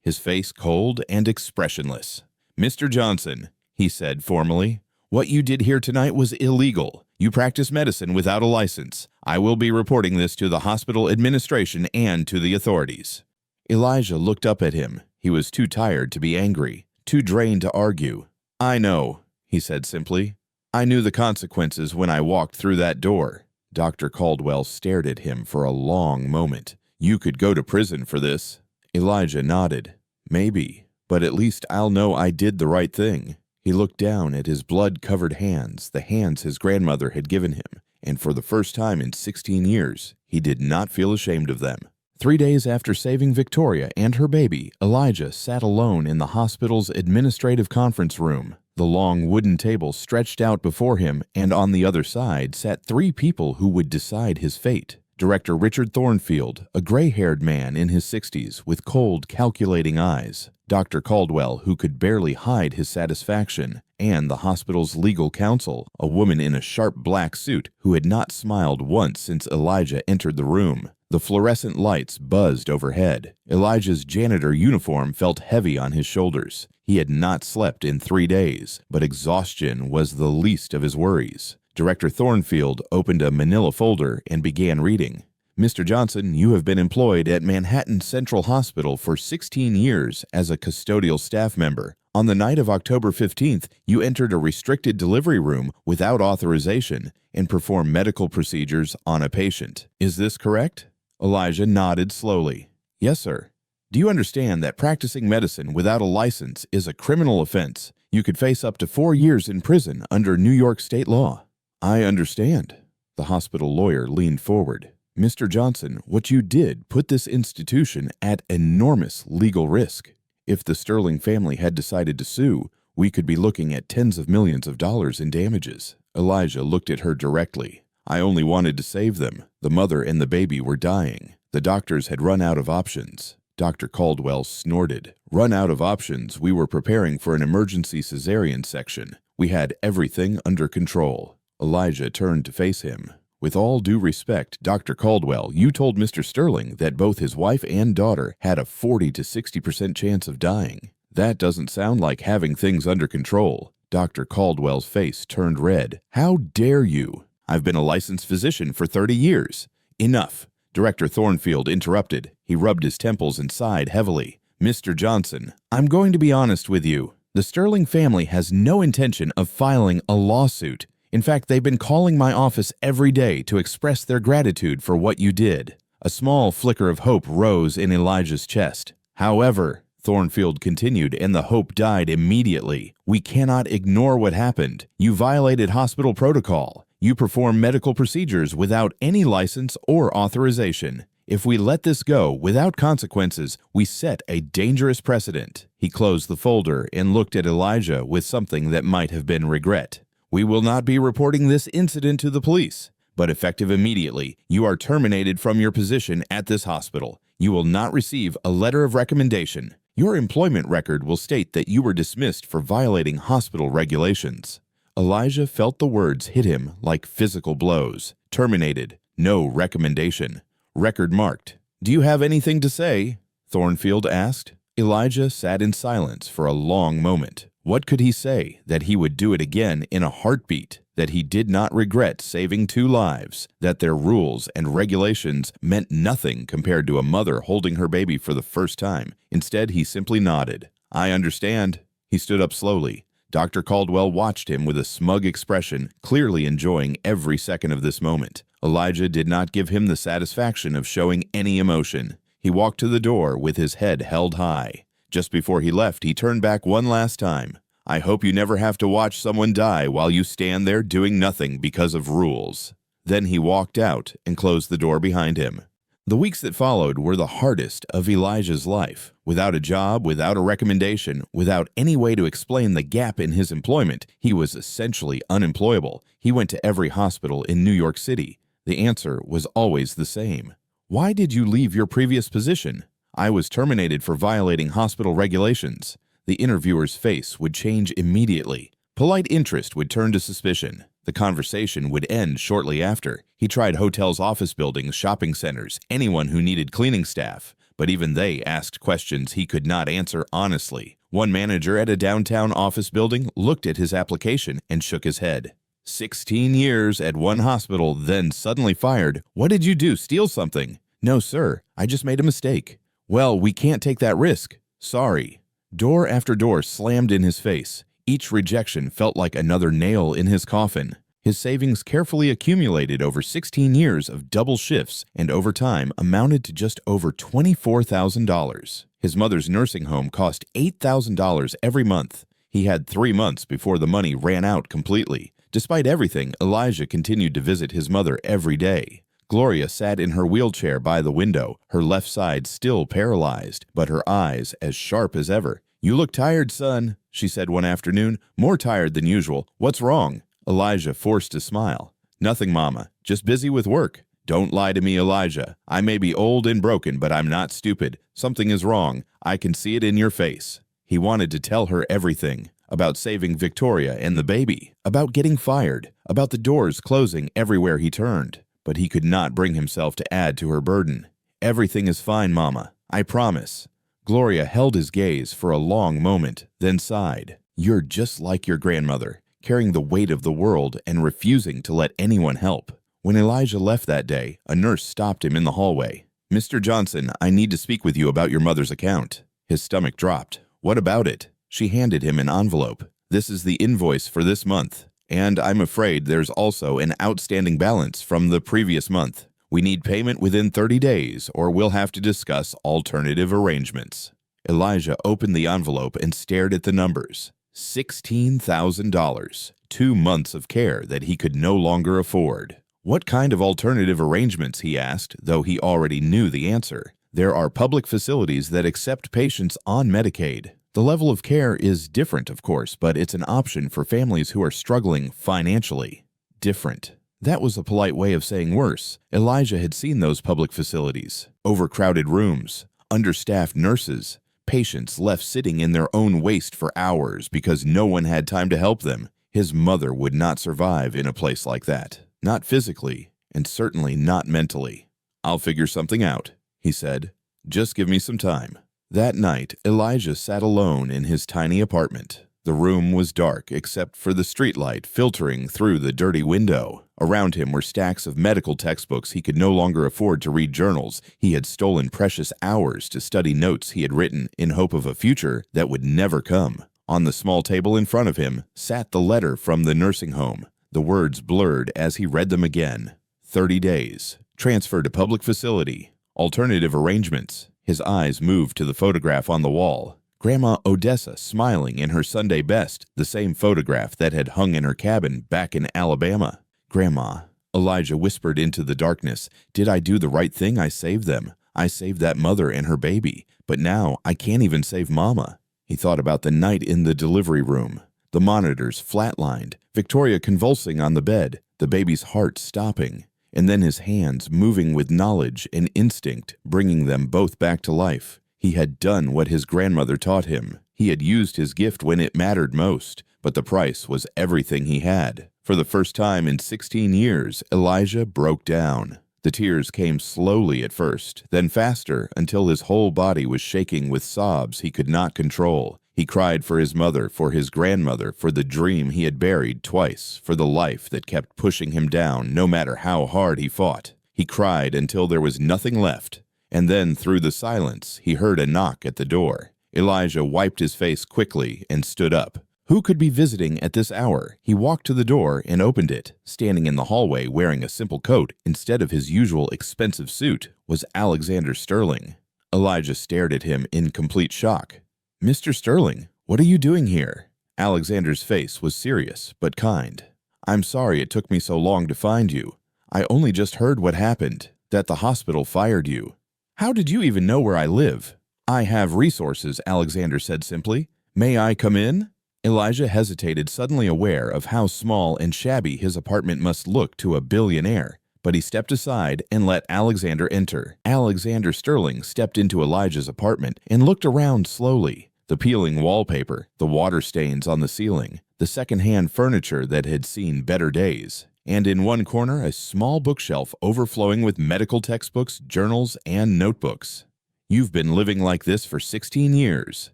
his face cold and expressionless. "Mr. Johnson," he said formally, "what you did here tonight was illegal. You practice medicine without a license. I will be reporting this to the hospital administration and to the authorities." Elijah looked up at him. He was too tired to be angry, too drained to argue. "I know," he said simply. "I knew the consequences when I walked through that door." Dr. Caldwell stared at him for a long moment. "You could go to prison for this." Elijah nodded. "Maybe, but at least I'll know I did the right thing." He looked down at his blood-covered hands, the hands his grandmother had given him, and for the first time in 16 years, he did not feel ashamed of them. 3 days after saving Victoria and her baby, Elijah sat alone in the hospital's administrative conference room. The long wooden table stretched out before him, and on the other side sat 3 people who would decide his fate. Director Richard Thornfield, a gray-haired man in his 60s with cold, calculating eyes. Dr. Caldwell, who could barely hide his satisfaction, and the hospital's legal counsel, a woman in a sharp black suit who had not smiled once since Elijah entered the room. The fluorescent lights buzzed overhead. Elijah's janitor uniform felt heavy on his shoulders. He had not slept in 3 days, but exhaustion was the least of his worries. Director Thornfield opened a manila folder and began reading. "Mr. Johnson, you have been employed at Manhattan Central Hospital for 16 years as a custodial staff member. On the night of October 15th, you entered a restricted delivery room without authorization and performed medical procedures on a patient. Is this correct?" Elijah nodded slowly. "Yes, sir." "Do you understand that practicing medicine without a license is a criminal offense? You could face up to 4 years in prison under New York state law." "I understand." The hospital lawyer leaned forward. "Mr. Johnson, what you did put this institution at enormous legal risk. If the Sterling family had decided to sue, we could be looking at tens of millions of dollars in damages." Elijah looked at her directly. "I only wanted to save them. The mother and the baby were dying. The doctors had run out of options." Dr. Caldwell snorted. "Run out of options? We were preparing for an emergency cesarean section. We had everything under control." Elijah turned to face him. "With all due respect, Dr. Caldwell, you told Mr. Sterling that both his wife and daughter had a 40 to 60% chance of dying. That doesn't sound like having things under control." Dr. Caldwell's face turned red. "How dare you? I've been a licensed physician for 30 years. Enough." Director Thornfield interrupted. He rubbed his temples and sighed heavily. "Mr. Johnson, I'm going to be honest with you. The Sterling family has no intention of filing a lawsuit. In fact, they've been calling my office every day to express their gratitude for what you did." A small flicker of hope rose in Elijah's chest. "However," Thornfield continued, and the hope died immediately, "we cannot ignore what happened. You violated hospital protocol. You performed medical procedures without any license or authorization. If we let this go without consequences, we set a dangerous precedent." He closed the folder and looked at Elijah with something that might have been regret. "We will not be reporting this incident to the police, but effective immediately, you are terminated from your position at this hospital. You will not receive a letter of recommendation. Your employment record will state that you were dismissed for violating hospital regulations." Elijah felt the words hit him like physical blows. Terminated. No recommendation. Record marked. "Do you have anything to say?" Thornfield asked. Elijah sat in silence for a long moment. What could he say? That he would do it again in a heartbeat, that he did not regret saving 2 lives, that their rules and regulations meant nothing compared to a mother holding her baby for the first time. Instead, he simply nodded. "I understand." He stood up slowly. Dr. Caldwell watched him with a smug expression, clearly enjoying every second of this moment. Elijah did not give him the satisfaction of showing any emotion. He walked to the door with his head held high. Just before he left, he turned back one last time. "I hope you never have to watch someone die while you stand there doing nothing because of rules." Then he walked out and closed the door behind him. The weeks that followed were the hardest of Elijah's life. Without a job, without a recommendation, without any way to explain the gap in his employment, he was essentially unemployable. He went to every hospital in New York City. The answer was always the same. "Why did you leave your previous position?" "I was terminated for violating hospital regulations." The interviewer's face would change immediately. Polite interest would turn to suspicion. The conversation would end shortly after. He tried hotels, office buildings, shopping centers, anyone who needed cleaning staff, but even they asked questions he could not answer honestly. One manager at a downtown office building looked at his application and shook his head. 16 years at one hospital, then suddenly fired. What did you do, steal something? No, sir, I just made a mistake. Well, we can't take that risk. Sorry. Door after door slammed in his face. Each rejection felt like another nail in his coffin. His savings, carefully accumulated over 16 years of double shifts and overtime, amounted to just over $24,000. His mother's nursing home cost $8,000 every month. He had 3 months before the money ran out completely. Despite everything, Elijah continued to visit his mother every day. Gloria sat in her wheelchair by the window, her left side still paralyzed, but her eyes as sharp as ever. "You look tired, son," she said one afternoon, "more tired than usual. What's wrong?" Elijah forced a smile. "Nothing, Mama. Just busy with work." "Don't lie to me, Elijah. I may be old and broken, but I'm not stupid. Something is wrong. I can see it in your face." He wanted to tell her everything. About saving Victoria and the baby. About getting fired. About the doors closing everywhere he turned. But he could not bring himself to add to her burden. "Everything is fine, Mama. I promise." Gloria held his gaze for a long moment, then sighed. "You're just like your grandmother, carrying the weight of the world and refusing to let anyone help." When Elijah left that day, a nurse stopped him in the hallway. "Mr. Johnson, I need to speak with you about your mother's account." His stomach dropped. "What about it?" She handed him an envelope. "This is the invoice for this month. And I'm afraid there's also an outstanding balance from the previous month. We need payment within 30 days, or we'll have to discuss alternative arrangements." Elijah opened the envelope and stared at the numbers. $16,000. 2 months of care that he could no longer afford. "What kind of alternative arrangements?" he asked, though he already knew the answer. "There are public facilities that accept patients on Medicaid. The level of care is different, of course, but it's an option for families who are struggling financially." Different. That was a polite way of saying worse. Elijah had seen those public facilities. Overcrowded rooms, understaffed nurses, patients left sitting in their own waste for hours because no one had time to help them. His mother would not survive in a place like that. Not physically, and certainly not mentally. "I'll figure something out," he said. "Just give me some time." That night, Elijah sat alone in his tiny apartment. The room was dark except for the streetlight filtering through the dirty window. Around him were stacks of medical textbooks. He could no longer afford to read journals. He had stolen precious hours to study notes he had written in hope of a future that would never come. On the small table in front of him sat the letter from the nursing home. The words blurred as he read them again. 30 days. Transfer to public facility. Alternative arrangements. His eyes moved to the photograph on the wall. Grandma Odessa smiling in her Sunday best, the same photograph that had hung in her cabin back in Alabama. "Grandma," Elijah whispered into the darkness, "did I do the right thing? I saved them. I saved that mother and her baby. But now I can't even save Mama." He thought about the night in the delivery room. The monitors flatlined, Victoria convulsing on the bed, the baby's heart stopping. And then his hands moving with knowledge and instinct, bringing them both back to life. He had done what his grandmother taught him. He had used his gift when it mattered most, but the price was everything he had. For the first time in 16 years, Elijah broke down. The tears came slowly at first, then faster until his whole body was shaking with sobs he could not control. He cried for his mother, for his grandmother, for the dream he had buried twice, for the life that kept pushing him down no matter how hard he fought. He cried until there was nothing left. And then, through the silence, he heard a knock at the door. Elijah wiped his face quickly and stood up. Who could be visiting at this hour? He walked to the door and opened it. Standing in the hallway wearing a simple coat instead of his usual expensive suit was Alexander Sterling. Elijah stared at him in complete shock. "Mr. Sterling, what are you doing here?" Alexander's face was serious but kind. "I'm sorry it took me so long to find you. I only just heard what happened, that the hospital fired you." "How did you even know where I live?" "I have resources," Alexander said simply. "May I come in?" Elijah hesitated, suddenly aware of how small and shabby his apartment must look to a billionaire. But he stepped aside and let Alexander enter. Alexander Sterling stepped into Elijah's apartment and looked around slowly. The peeling wallpaper, the water stains on the ceiling, the second-hand furniture that had seen better days, and in one corner a small bookshelf overflowing with medical textbooks, journals, and notebooks. "You've been living like this for 16 years,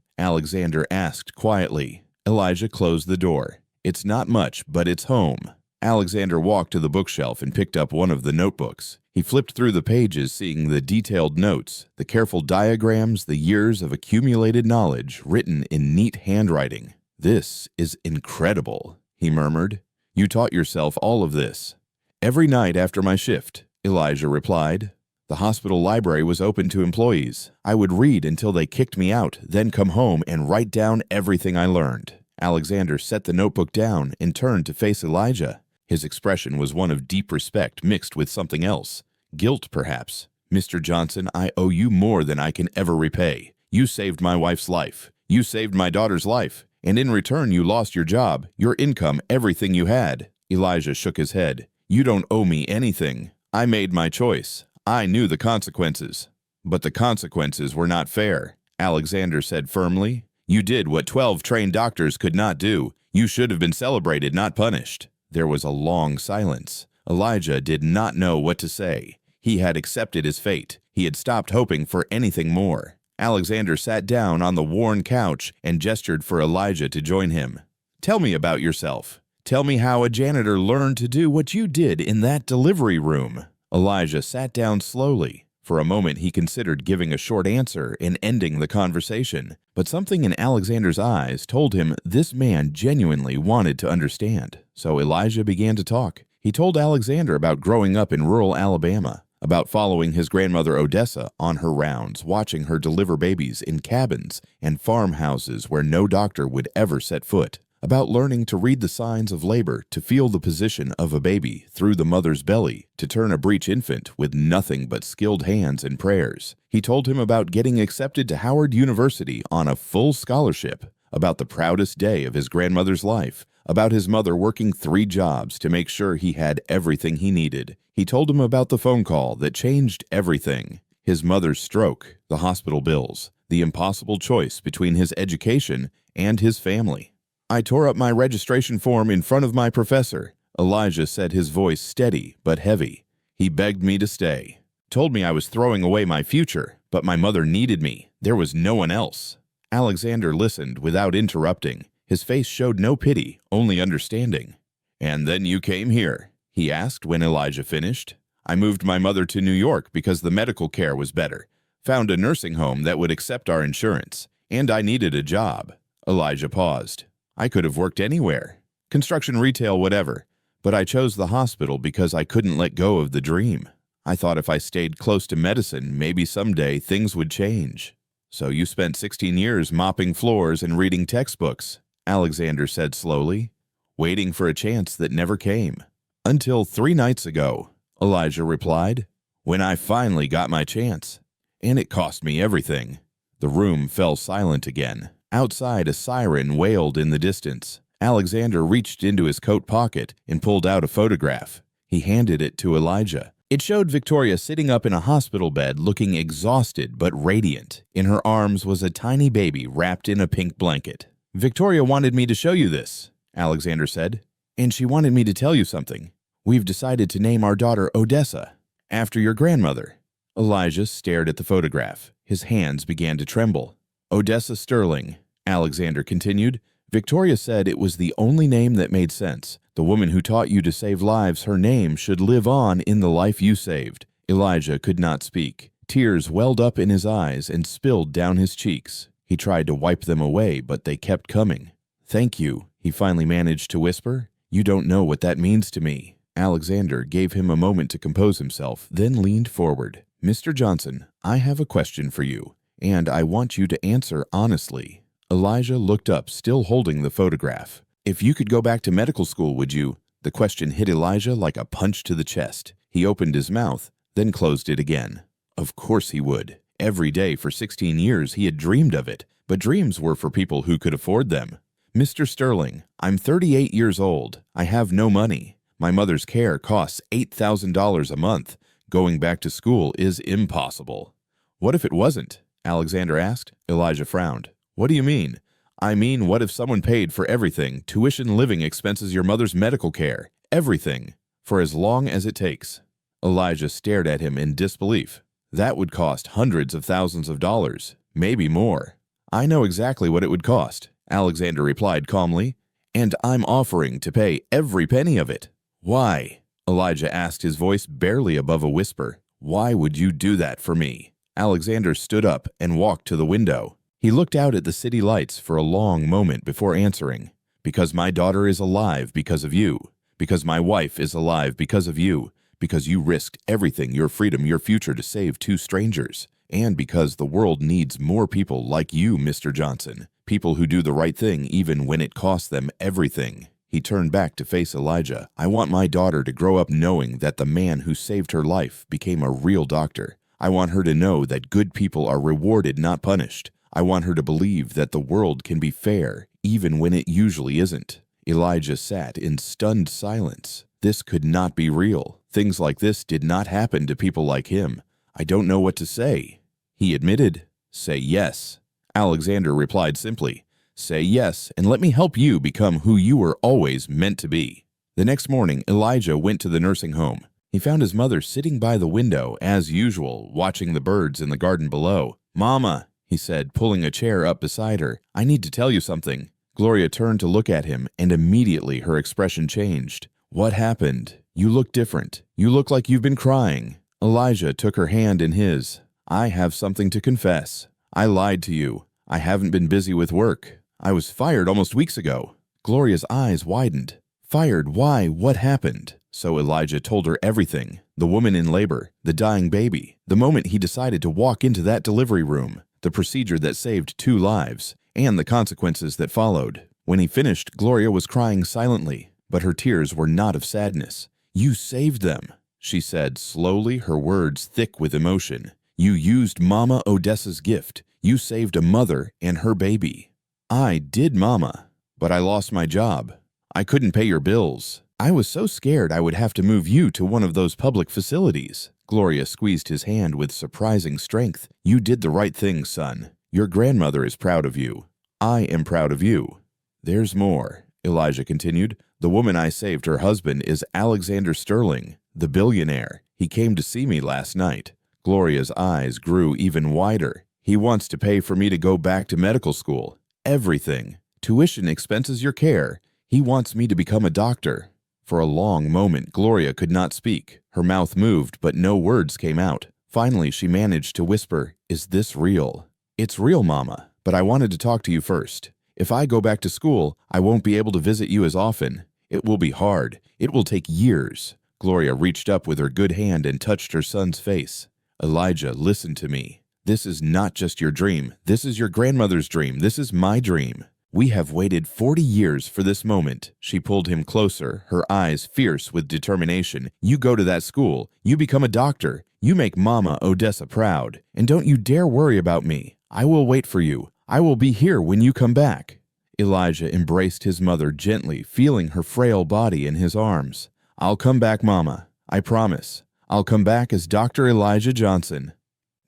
Alexander asked quietly. Elijah closed the door. "It's not much, but it's home." Alexander walked to the bookshelf and picked up one of the notebooks. He flipped through the pages, seeing the detailed notes, the careful diagrams, the years of accumulated knowledge written in neat handwriting. "This is incredible," he murmured. "You taught yourself all of this?" "Every night after my shift," Elijah replied. "The hospital library was open to employees. I would read until they kicked me out, then come home and write down everything I learned." Alexander set the notebook down and turned to face Elijah. His expression was one of deep respect mixed with something else. Guilt, perhaps. "Mr. Johnson, I owe you more than I can ever repay. You saved my wife's life. You saved my daughter's life. And in return, you lost your job, your income, everything you had." Elijah shook his head. "You don't owe me anything. I made my choice. I knew the consequences." "But the consequences were not fair," Alexander said firmly. "You did what 12 trained doctors could not do. You should have been celebrated, not punished." There was a long silence. Elijah did not know what to say. He had accepted his fate. He had stopped hoping for anything more. Alexander sat down on the worn couch and gestured for Elijah to join him. "Tell me about yourself. Tell me how a janitor learned to do what you did in that delivery room." Elijah sat down slowly. For a moment he considered giving a short answer and ending the conversation, but something in Alexander's eyes told him this man genuinely wanted to understand. So Elijah began to talk. He told Alexander about growing up in rural Alabama, about following his grandmother Odessa on her rounds, watching her deliver babies in cabins and farmhouses where no doctor would ever set foot, about learning to read the signs of labor, to feel the position of a baby through the mother's belly, to turn a breech infant with nothing but skilled hands and prayers. He told him about getting accepted to Howard University on a full scholarship, about the proudest day of his grandmother's life, about his mother working 3 jobs to make sure he had everything he needed. He told him about the phone call that changed everything, his mother's stroke, the hospital bills, the impossible choice between his education and his family. "I tore up my registration form in front of my professor," Elijah said, his voice steady but heavy. "He begged me to stay, told me I was throwing away my future, but my mother needed me. There was no one else." Alexander listened without interrupting. His face showed no pity, only understanding. "And then you came here?" he asked when Elijah finished. "I moved my mother to New York because the medical care was better, found a nursing home that would accept our insurance, and I needed a job." Elijah paused. "I could have worked anywhere, construction, retail, whatever, but I chose the hospital because I couldn't let go of the dream. I thought if I stayed close to medicine, maybe someday things would change." "So you spent 16 years mopping floors and reading textbooks," Alexander said slowly, "waiting for a chance that never came." "Until 3 nights ago," Elijah replied, "when I finally got my chance. And it cost me everything." The room fell silent again. Outside, a siren wailed in the distance. Alexander reached into his coat pocket and pulled out a photograph. He handed it to Elijah. It showed Victoria sitting up in a hospital bed, looking exhausted but radiant. In her arms was a tiny baby wrapped in a pink blanket. "Victoria wanted me to show you this," Alexander said, "and she wanted me to tell you something. We've decided to name our daughter Odessa, after your grandmother." Elijah stared at the photograph. His hands began to tremble. "Odessa Sterling," Alexander continued. "Victoria said it was the only name that made sense. The woman who taught you to save lives, her name should live on in the life you saved." Elijah could not speak. Tears welled up in his eyes and spilled down his cheeks. He tried to wipe them away, but they kept coming. "Thank you," he finally managed to whisper. "You don't know what that means to me." Alexander gave him a moment to compose himself, then leaned forward. "Mr. Johnson, I have a question for you, and I want you to answer honestly." Elijah looked up, still holding the photograph. "If you could go back to medical school, would you?" The question hit Elijah like a punch to the chest. He opened his mouth, then closed it again. Of course he would. Every day for 16 years he had dreamed of it, but dreams were for people who could afford them. "Mr. Sterling, I'm 38 years old. I have no money. My mother's care costs $8,000 a month. Going back to school is impossible." "What if it wasn't?" Alexander asked. Elijah frowned. "What do you mean?" I mean, what if someone paid for everything, tuition, living expenses, your mother's medical care, everything, for as long as it takes? Elijah stared at him in disbelief. That would cost hundreds of thousands of dollars, maybe more. I know exactly what it would cost, Alexander replied calmly, and I'm offering to pay every penny of it. Why? Elijah asked, his voice barely above a whisper. Why would you do that for me? Alexander stood up and walked to the window. He looked out at the city lights for a long moment before answering. Because my daughter is alive because of you. Because my wife is alive because of you. Because you risked everything, your freedom, your future, to save two strangers. And because the world needs more people like you, Mr. Johnson. People who do the right thing even when it costs them everything. He turned back to face Elijah. I want my daughter to grow up knowing that the man who saved her life became a real doctor. I want her to know that good people are rewarded, not punished. I want her to believe that the world can be fair, even when it usually isn't. Elijah sat in stunned silence. This could not be real. Things like this did not happen to people like him. I don't know what to say. He admitted. Say yes. Alexander replied simply. Say yes, and let me help you become who you were always meant to be. The next morning, Elijah went to the nursing home. He found his mother sitting by the window, as usual, watching the birds in the garden below. Mama, he said, pulling a chair up beside her, I need to tell you something. Gloria turned to look at him, and immediately her expression changed. What happened? You look different. You look like you've been crying. Elijah took her hand in his. I have something to confess. I lied to you. I haven't been busy with work. I was fired almost weeks ago. Gloria's eyes widened. Fired? Why? What happened? So Elijah told her everything. The woman in labor, the dying baby, the moment he decided to walk into that delivery room, the procedure that saved two lives, and the consequences that followed. When he finished, Gloria was crying silently, but her tears were not of sadness. You saved them, she said slowly, her words thick with emotion. You used Mama Odessa's gift. You saved a mother and her baby. I did, Mama, but I lost my job. I couldn't pay your bills. I was so scared I would have to move you to one of those public facilities. Gloria squeezed his hand with surprising strength. You did the right thing, son. Your grandmother is proud of you. I am proud of you. There's more, Elijah continued. The woman I saved, her husband, is Alexander Sterling, the billionaire. He came to see me last night. Gloria's eyes grew even wider. He wants to pay for me to go back to medical school. Everything. Tuition, expenses, your care. He wants me to become a doctor. For a long moment, Gloria could not speak. Her mouth moved, but no words came out. Finally, she managed to whisper, Is this real? It's real, Mama, but I wanted to talk to you first. If I go back to school, I won't be able to visit you as often. It will be hard. It will take years. Gloria reached up with her good hand and touched her son's face. Elijah, listen to me. This is not just your dream. This is your grandmother's dream. This is my dream. We have waited 40 years for this moment. She pulled him closer, her eyes fierce with determination. You go to that school. You become a doctor. You make Mama Odessa proud. And don't you dare worry about me. I will wait for you. I will be here when you come back. Elijah embraced his mother gently, feeling her frail body in his arms. I'll come back, Mama. I promise. I'll come back as Dr. Elijah Johnson.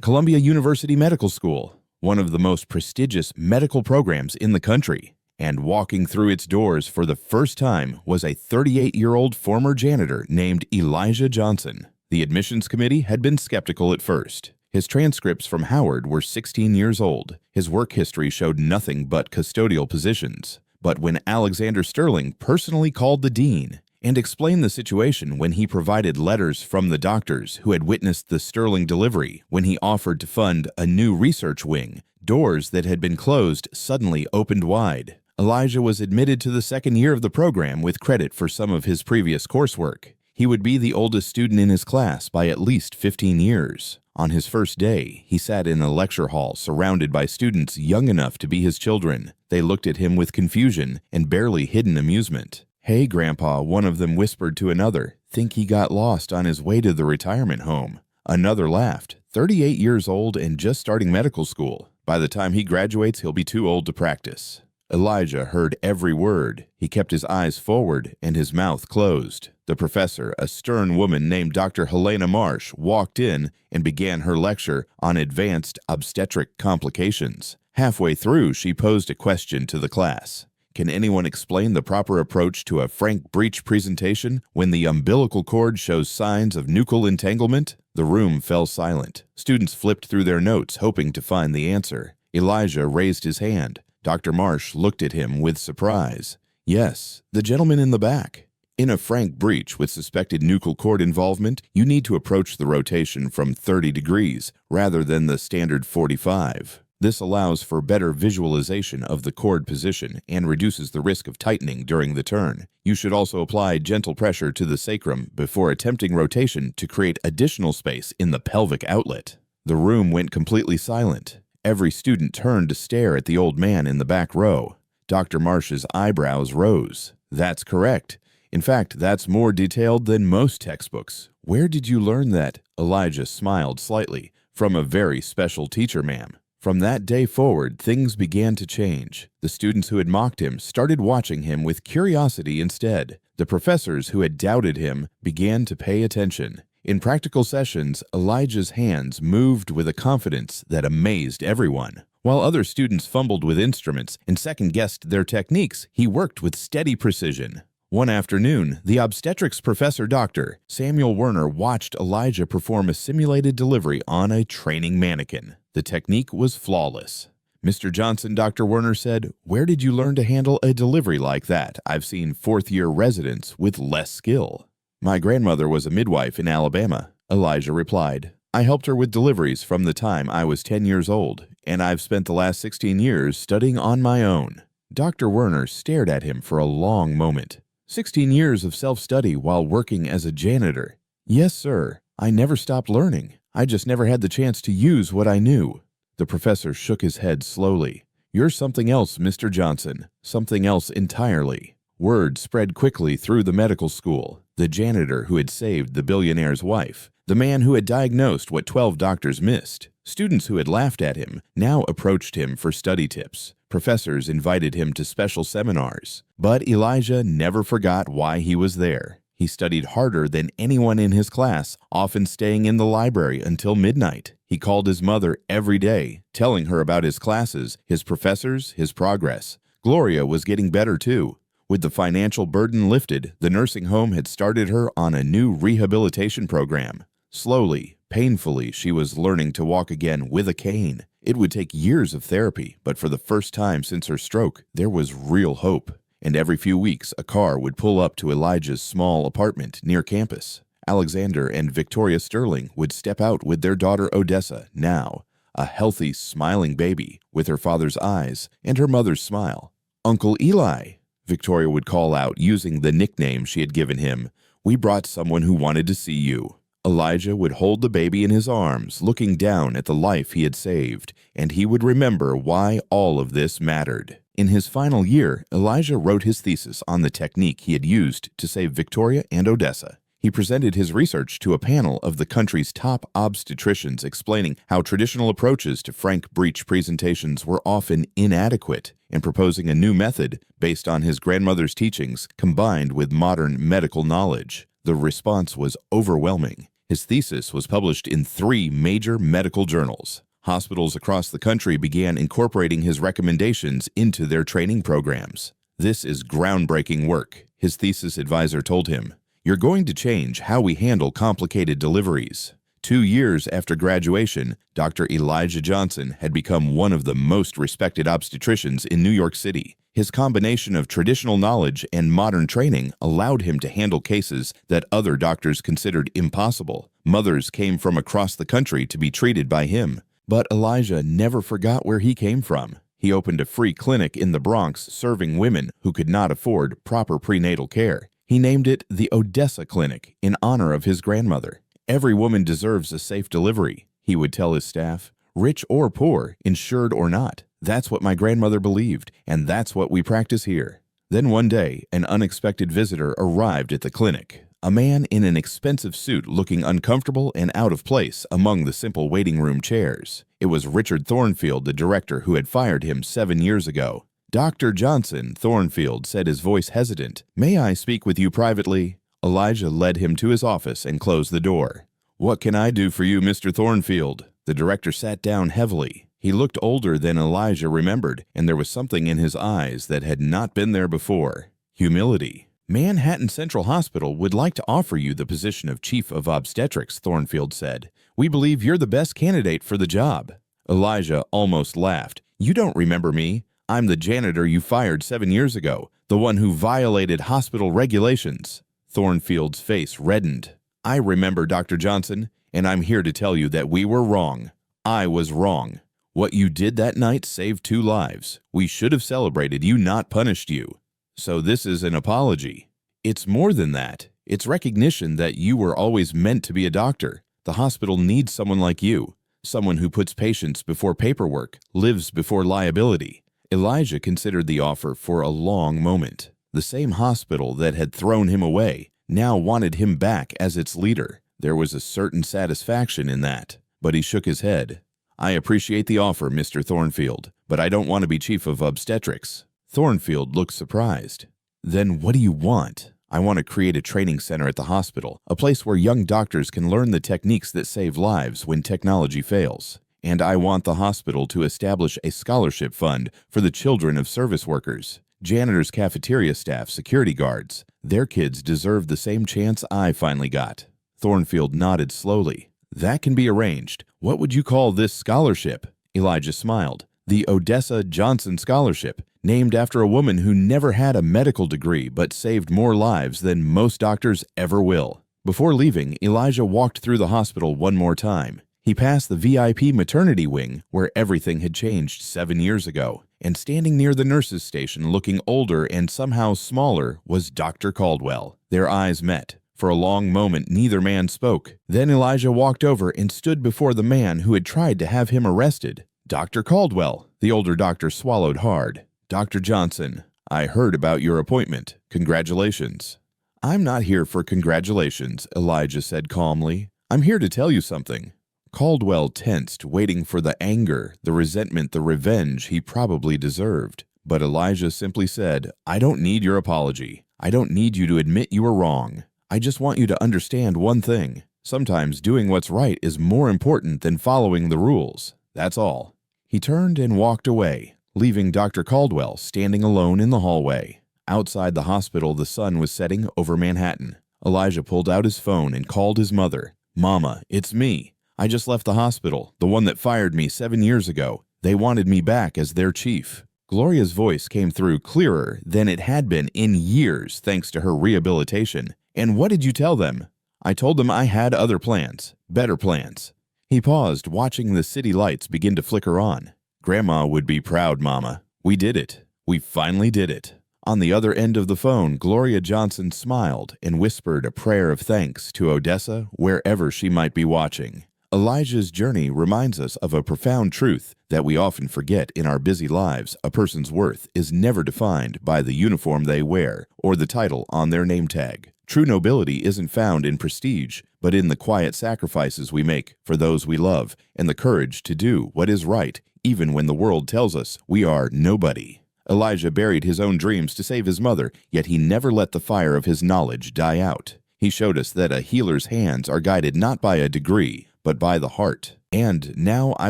Columbia University Medical School, one of the most prestigious medical programs in the country. And walking through its doors for the first time was a 38-year-old former janitor named Elijah Johnson. The admissions committee had been skeptical at first. His transcripts from Howard were 16 years old. His work history showed nothing but custodial positions. But when Alexander Sterling personally called the dean and explained the situation, when he provided letters from the doctors who had witnessed the Sterling delivery, when he offered to fund a new research wing, doors that had been closed suddenly opened wide. Elijah was admitted to the second year of the program with credit for some of his previous coursework. He would be the oldest student in his class by at least 15 years. On his first day, he sat in a lecture hall surrounded by students young enough to be his children. They looked at him with confusion and barely hidden amusement. Hey, Grandpa, one of them whispered to another. Think he got lost on his way to the retirement home. Another laughed. 38 years old and just starting medical school. By the time he graduates, he'll be too old to practice. Elijah heard every word. He kept his eyes forward and his mouth closed. The professor, a stern woman named Dr. Helena Marsh, walked in and began her lecture on advanced obstetric complications. Halfway through, she posed a question to the class. Can anyone explain the proper approach to a frank breech presentation when the umbilical cord shows signs of nuchal entanglement? The room fell silent. Students flipped through their notes, hoping to find the answer. Elijah raised his hand. Dr. Marsh looked at him with surprise. Yes, the gentleman in the back. In a frank breech with suspected nuchal cord involvement, you need to approach the rotation from 30 degrees rather than the standard 45. This allows for better visualization of the cord position and reduces the risk of tightening during the turn. You should also apply gentle pressure to the sacrum before attempting rotation to create additional space in the pelvic outlet. The room went completely silent. Every student turned to stare at the old man in the back row. Dr. Marsh's eyebrows rose. That's correct. In fact, that's more detailed than most textbooks. Where did you learn that? Elijah smiled slightly. From a very special teacher, ma'am. From that day forward, things began to change. The students who had mocked him started watching him with curiosity instead. The professors who had doubted him began to pay attention. In practical sessions, Elijah's hands moved with a confidence that amazed everyone. While other students fumbled with instruments and second-guessed their techniques, he worked with steady precision. One afternoon, the obstetrics professor, Dr. Samuel Werner, watched Elijah perform a simulated delivery on a training mannequin. The technique was flawless. Mr. Johnson, Dr. Werner said, "Where did you learn to handle a delivery like that? I've seen fourth-year residents with less skill." "My grandmother was a midwife in Alabama," Elijah replied. "I helped her with deliveries from the time I was 10 years old, and I've spent the last 16 years studying on my own." Dr. Werner stared at him for a long moment. 16 years of self-study while working as a janitor. "Yes, sir. I never stopped learning. I just never had the chance to use what I knew." The professor shook his head slowly. "You're something else, Mr. Johnson. Something else entirely." Word spread quickly through the medical school. The janitor who had saved the billionaire's wife. The man who had diagnosed what 12 doctors missed. Students who had laughed at him now approached him for study tips. Professors invited him to special seminars. But Elijah never forgot why he was there. He studied harder than anyone in his class, often staying in the library until midnight. He called his mother every day, telling her about his classes, his professors, his progress. Gloria was getting better too. With the financial burden lifted, the nursing home had started her on a new rehabilitation program. Slowly, painfully, she was learning to walk again with a cane. It would take years of therapy, but for the first time since her stroke, there was real hope. And every few weeks, a car would pull up to Elijah's small apartment near campus. Alexander and Victoria Sterling would step out with their daughter Odessa, now a healthy, smiling baby with her father's eyes and her mother's smile. "Uncle Eli," Victoria would call out using the nickname she had given him. "We brought someone who wanted to see you." Elijah would hold the baby in his arms, looking down at the life he had saved, and he would remember why all of this mattered. In his final year, Elijah wrote his thesis on the technique he had used to save Victoria and Odessa. He presented his research to a panel of the country's top obstetricians, explaining how traditional approaches to frank breech presentations were often inadequate, and proposing a new method based on his grandmother's teachings combined with modern medical knowledge. The response was overwhelming. His thesis was published in 3 major medical journals. Hospitals across the country began incorporating his recommendations into their training programs. "This is groundbreaking work," his thesis advisor told him. "You're going to change how we handle complicated deliveries." 2 years after graduation, Dr. Elijah Johnson had become one of the most respected obstetricians in New York City. His combination of traditional knowledge and modern training allowed him to handle cases that other doctors considered impossible. Mothers came from across the country to be treated by him. But Elijah never forgot where he came from. He opened a free clinic in the Bronx serving women who could not afford proper prenatal care. He named it the Odessa Clinic in honor of his grandmother. "Every woman deserves a safe delivery," he would tell his staff. "Rich or poor, insured or not. That's what my grandmother believed, and that's what we practice here." Then one day, an unexpected visitor arrived at the clinic. A man in an expensive suit looking uncomfortable and out of place among the simple waiting room chairs. It was Richard Thornfield, the director who had fired him 7 years ago. "Dr. Johnson," Thornfield said, his voice hesitant. "May I speak with you privately?" Elijah led him to his office and closed the door. "What can I do for you, Mr. Thornfield?" The director sat down heavily. He looked older than Elijah remembered, and there was something in his eyes that had not been there before. Humility. Manhattan Central Hospital would like to offer you the position of Chief of Obstetrics, Thornfield said. We believe you're the best candidate for the job. Elijah almost laughed. You don't remember me. I'm the janitor you fired 7 years ago, the one who violated hospital regulations. Thornfield's face reddened. I remember, Dr. Johnson, and I'm here to tell you that we were wrong. I was wrong. What you did that night saved 2 lives. We should have celebrated you, not punished you. So this is an apology. It's more than that. It's recognition that you were always meant to be a doctor. The hospital needs someone like you, someone who puts patients before paperwork, lives before liability. Elijah considered the offer for a long moment. The same hospital that had thrown him away now wanted him back as its leader. There was a certain satisfaction in that, but he shook his head. I appreciate the offer, Mr. Thornfield, but I don't want to be chief of obstetrics. Thornfield looked surprised. Then what do you want? I want to create a training center at the hospital, a place where young doctors can learn the techniques that save lives when technology fails. And I want the hospital to establish a scholarship fund for the children of service workers, janitors, cafeteria staff, security guards. Their kids deserve the same chance I finally got. Thornfield nodded slowly. That can be arranged. What would you call this scholarship? Elijah smiled. The Odessa Johnson Scholarship, named after a woman who never had a medical degree but saved more lives than most doctors ever will. Before leaving, Elijah walked through the hospital one more time. He passed the VIP maternity wing, where everything had changed 7 years ago, and standing near the nurses' station looking older and somehow smaller was Dr. Caldwell. Their eyes met. For a long moment, neither man spoke. Then Elijah walked over and stood before the man who had tried to have him arrested. Dr. Caldwell. The older doctor swallowed hard. Dr. Johnson, I heard about your appointment. Congratulations. I'm not here for congratulations, Elijah said calmly. I'm here to tell you something. Caldwell tensed, waiting for the anger, the resentment, the revenge he probably deserved. But Elijah simply said, I don't need your apology. I don't need you to admit you were wrong. I just want you to understand one thing. Sometimes doing what's right is more important than following the rules. That's all. He turned and walked away, leaving Dr. Caldwell standing alone in the hallway. Outside the hospital, the sun was setting over Manhattan. Elijah pulled out his phone and called his mother. Mama, it's me. I just left the hospital, the one that fired me 7 years ago. They wanted me back as their chief. Gloria's voice came through clearer than it had been in years thanks to her rehabilitation. And what did you tell them? I told them I had other plans, better plans. He paused, watching the city lights begin to flicker on. Grandma would be proud, Mama. We did it. We finally did it. On the other end of the phone, Gloria Johnson smiled and whispered a prayer of thanks to Odessa wherever she might be watching. Elijah's journey reminds us of a profound truth that we often forget in our busy lives. A person's worth is never defined by the uniform they wear or the title on their name tag. True nobility isn't found in prestige, but in the quiet sacrifices we make for those we love and the courage to do what is right, even when the world tells us we are nobody. Elijah buried his own dreams to save his mother, yet he never let the fire of his knowledge die out. He showed us that a healer's hands are guided not by a degree, but by the heart. And now I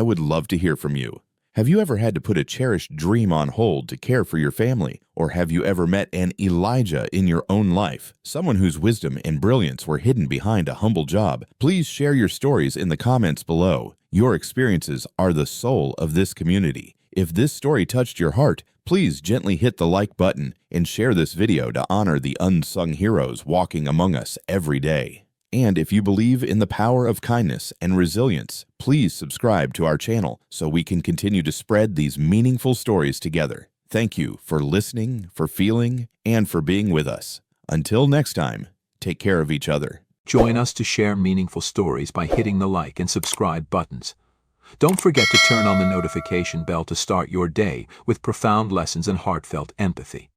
would love to hear from you. Have you ever had to put a cherished dream on hold to care for your family? Or have you ever met an Elijah in your own life, someone whose wisdom and brilliance were hidden behind a humble job? Please share your stories in the comments below. Your experiences are the soul of this community. If this story touched your heart, please gently hit the like button and share this video to honor the unsung heroes walking among us every day. And if you believe in the power of kindness and resilience, please subscribe to our channel so we can continue to spread these meaningful stories together. Thank you for listening, for feeling, and for being with us. Until next time, take care of each other. Join us to share meaningful stories by hitting the like and subscribe buttons. Don't forget to turn on the notification bell to start your day with profound lessons and heartfelt empathy.